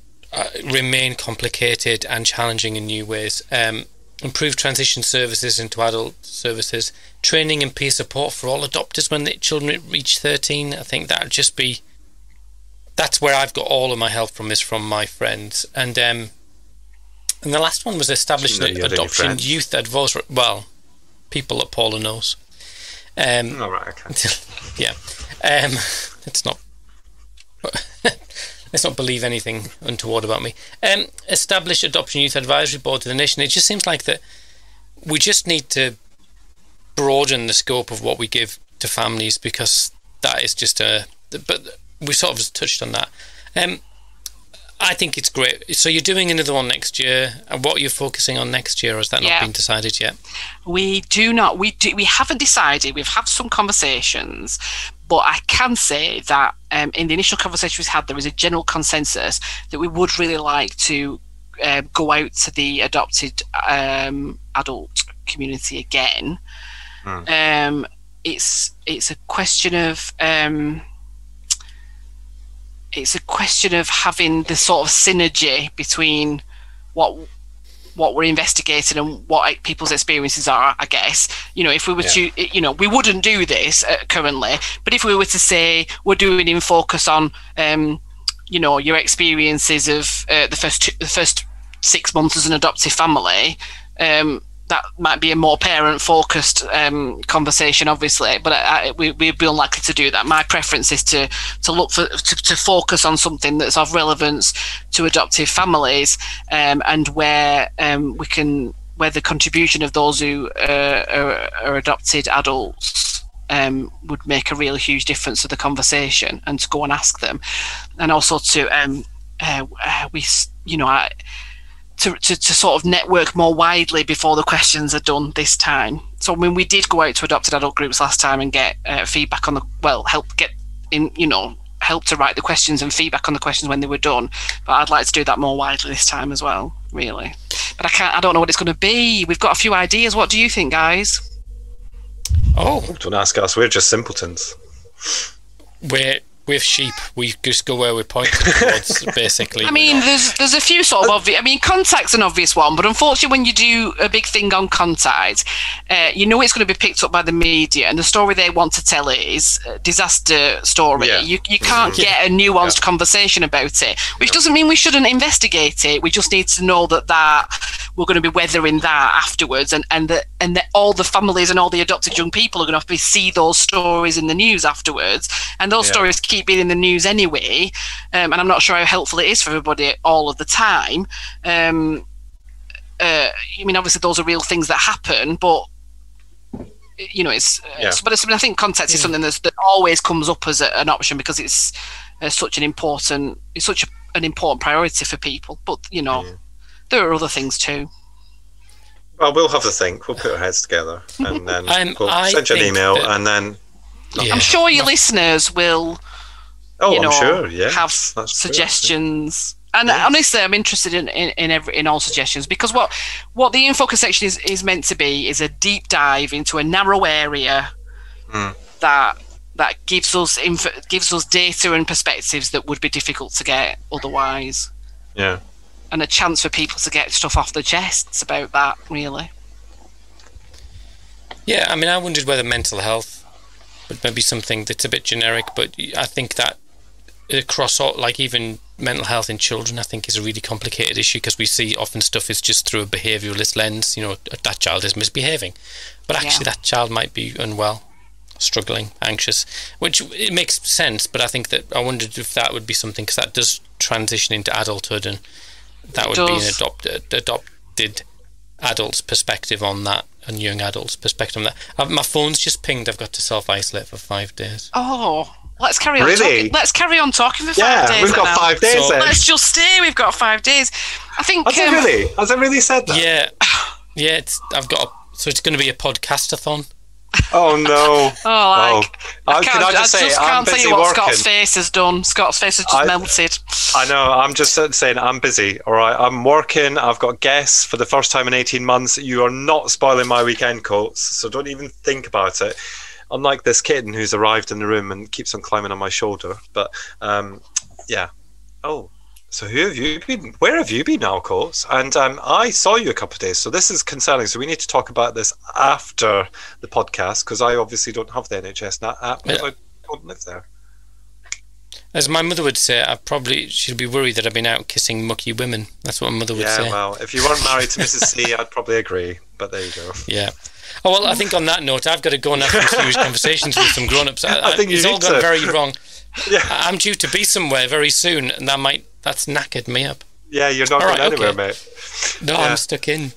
remain complicated and challenging in new ways. Improved transition services into adult services, training and peer support for all adopters when the children reach 13. I think that's where I've got all of my help from, is from my friends. And the last one was establishing an adoption youth advisory. Well, people that Paula knows. Let's not. Let's not believe anything untoward about me. Establish Adoption Youth Advisory Board to the nation. It just seems like that we just need to broaden the scope of what we give to families, because that is just but we sort of touched on that. I think it's great. So you're doing another one next year, and what are you focusing on next year, or has that not been decided yet? We do not. We haven't decided. We've had some conversations, but I can say that in the initial conversation we've had, there is a general consensus that we would really like to go out to the adopted adult community again. It's a question of having the sort of synergy between what we're investigating and what people's experiences are, I guess. If we were to, we wouldn't do this currently, but if we were to say we're doing in focus on, your experiences of the first 6 months as an adoptive family, that might be a more parent-focused conversation, obviously, but we'd be unlikely to do that. My preference is to look to focus on something that's of relevance to adoptive families, and where the contribution of those who are adopted adults would make a really huge difference to the conversation, and to go and ask them, and also to to sort of network more widely before the questions are done this time. So when we did go out to adopted adult groups last time and get feedback on help to write the questions and feedback on the questions when they were done. But I'd like to do that more widely this time as well, really. But I don't know what it's going to be. We've got a few ideas. What do you think, guys? Don't ask us. We're just simpletons. We're sheep. We just go where we're pointing towards, basically. I mean, there's a few sort of obvious. I mean, Contact's an obvious one, but unfortunately, when you do a big thing on Contact, it's going to be picked up by the media, and the story they want to tell is a disaster story. Yeah. You can't get a nuanced conversation about it, which doesn't mean we shouldn't investigate it. We just need to know that we're going to be weathering that afterwards, and that all the families and all the adopted young people are going to have to see those stories in the news afterwards, and those stories keep being in the news anyway, and I'm not sure how helpful it is for everybody all of the time. I mean, obviously those are real things that happen, but you know, but I think context is something that always comes up as an option because it's such an important priority for people. But you know, there are other things too. Well, we'll have a think. We'll put our heads together, and then we'll send you an email, and then I'm sure your listeners will. Oh, I'm sure. Yeah, have suggestions. And honestly, I'm interested in all suggestions, because what the in-focus section is meant to be is a deep dive into a narrow area that gives us data and perspectives that would be difficult to get otherwise. Yeah. And a chance for people to get stuff off their chests about that, really. Yeah, I mean, I wondered whether mental health would maybe something that's a bit generic, but I think that across all, like even mental health in children, I think is a really complicated issue, because we see often stuff is just through a behaviouralist lens. You know, that child is misbehaving, but actually that child might be unwell, struggling, anxious, which it makes sense. But I think that I wondered if that would be something, because that does transition into adulthood, and that would be an adopted adult's perspective on that, and young adults' perspective on that. My phone's just pinged. I've got to self-isolate for 5 days. Oh, let's carry on. Really? Let's carry on talking for 5 days. Yeah, we've got 5 days. So, then. Let's just stay. We've got 5 days. I think. Has it really said that? Yeah. So it's going to be a podcastathon. Oh no! I can't tell you what Scott's face has done. Scott's face has just melted. I know. I'm just saying I'm busy. All right, I'm working. I've got guests for the first time in 18 months. You are not spoiling my weekend coats, so don't even think about it. Unlike this kitten who's arrived in the room and keeps on climbing on my shoulder. But yeah. Oh. So who have you been? Where have you been now, Coates? And I saw you a couple of days, so this is concerning. So we need to talk about this after the podcast, because I obviously don't have the NHS app. I don't live there. As my mother would say, she'd be worried that I've been out kissing mucky women. That's what my mother would say. Yeah, well, if you weren't married to Mrs. C, I'd probably agree. But there you go. Yeah. Oh, well, I think on that note, I've got to go and have some serious conversations with some grown-ups. I think it's all gone very wrong. Yeah. I'm due to be somewhere very soon, and that's knackered me up. Yeah, you're not going anywhere, mate. No, I'm stuck in.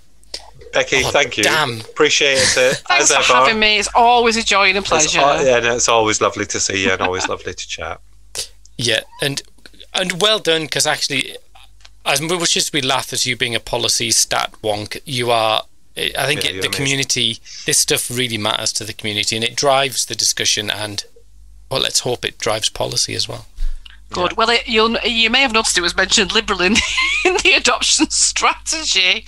Becky, thank you. Damn. Appreciate it. Thanks for having me. It's always a joy and a pleasure. It's always lovely to see you, and always lovely to chat. Yeah, and well done, because actually, as much as we laugh at you being a policy stat wonk, you are. I think the community, this stuff really matters to the community, and it drives the discussion, and well, let's hope it drives policy as well. Good. Yeah. Well, you may have noticed it was mentioned liberally in the adoption strategy.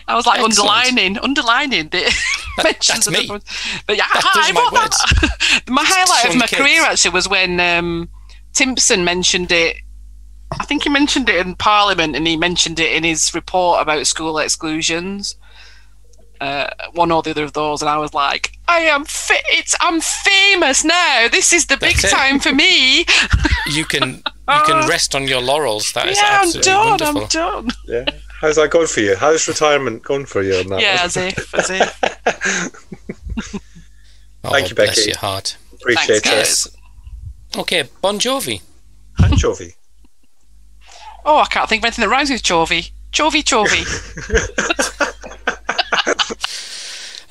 I was like underlining the mentions. That's me. But yeah, my highlight of my career actually was when Timpson mentioned it. I think he mentioned it in Parliament, and he mentioned it in his report about school exclusions. One or the other of those, and I was like, I'm famous now. This is the big time for me. You can rest on your laurels. That is absolutely wonderful. I'm done. Yeah. How's that going for you? How's retirement going for you on that? Yeah, as if. Thank you, Becky. Bless your heart. Appreciate it. Okay, Bon Jovi. Anchovy. Oh, I can't think of anything that rhymes with Chovy. Chovy.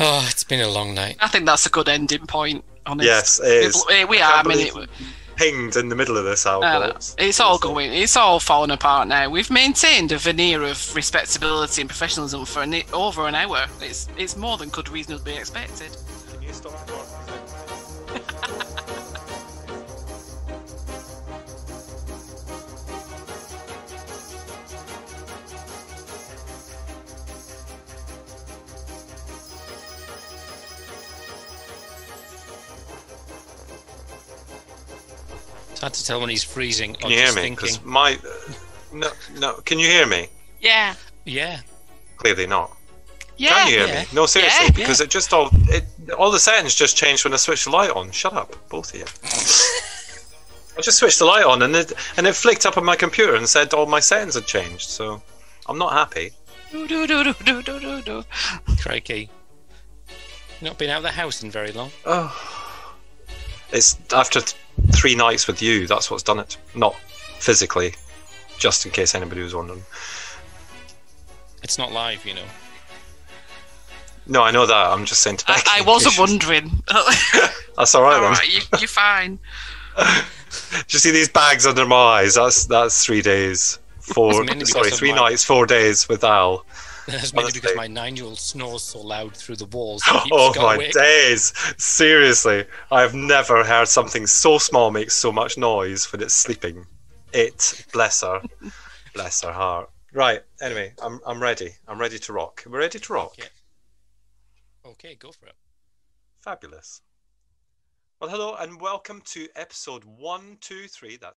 Oh, it's been a long night. I think that's a good ending point, honestly. Yes, it is. We are. I mean, it pinged in the middle of this album. It's all falling apart now. We've maintained a veneer of respectability and professionalism for over an hour. It's more than could reasonably be expected. Can you stop recording? It's hard to tell when he's freezing. Can you hear me? Because no. Can you hear me? Yeah. Yeah. Clearly not. Yeah. Can you hear me? No, seriously, because it just all the settings just changed when I switched the light on. Shut up, both of you. I just switched the light on, and it flicked up on my computer and said all my settings had changed. So I'm not happy. Crikey. Not been out of the house in very long. Oh. It's after 3 nights with you. That's what's done it. Not physically, just in case anybody was wondering. It's not live, you know. No, I know that. I'm just saying to Becky. I wasn't wondering. That's all right then. Right, you're fine. Do you see these bags under my eyes? That's 3 days. 3 nights, 4 days with Al. That's mainly because my 9-year-old snores so loud through the walls. Oh my days! Seriously, I have never heard something so small make so much noise when it's sleeping. Bless her heart. Right. Anyway, I'm ready. I'm ready to rock. We're ready to rock. Okay, go for it. Fabulous. Well, hello and welcome to episode 123. That's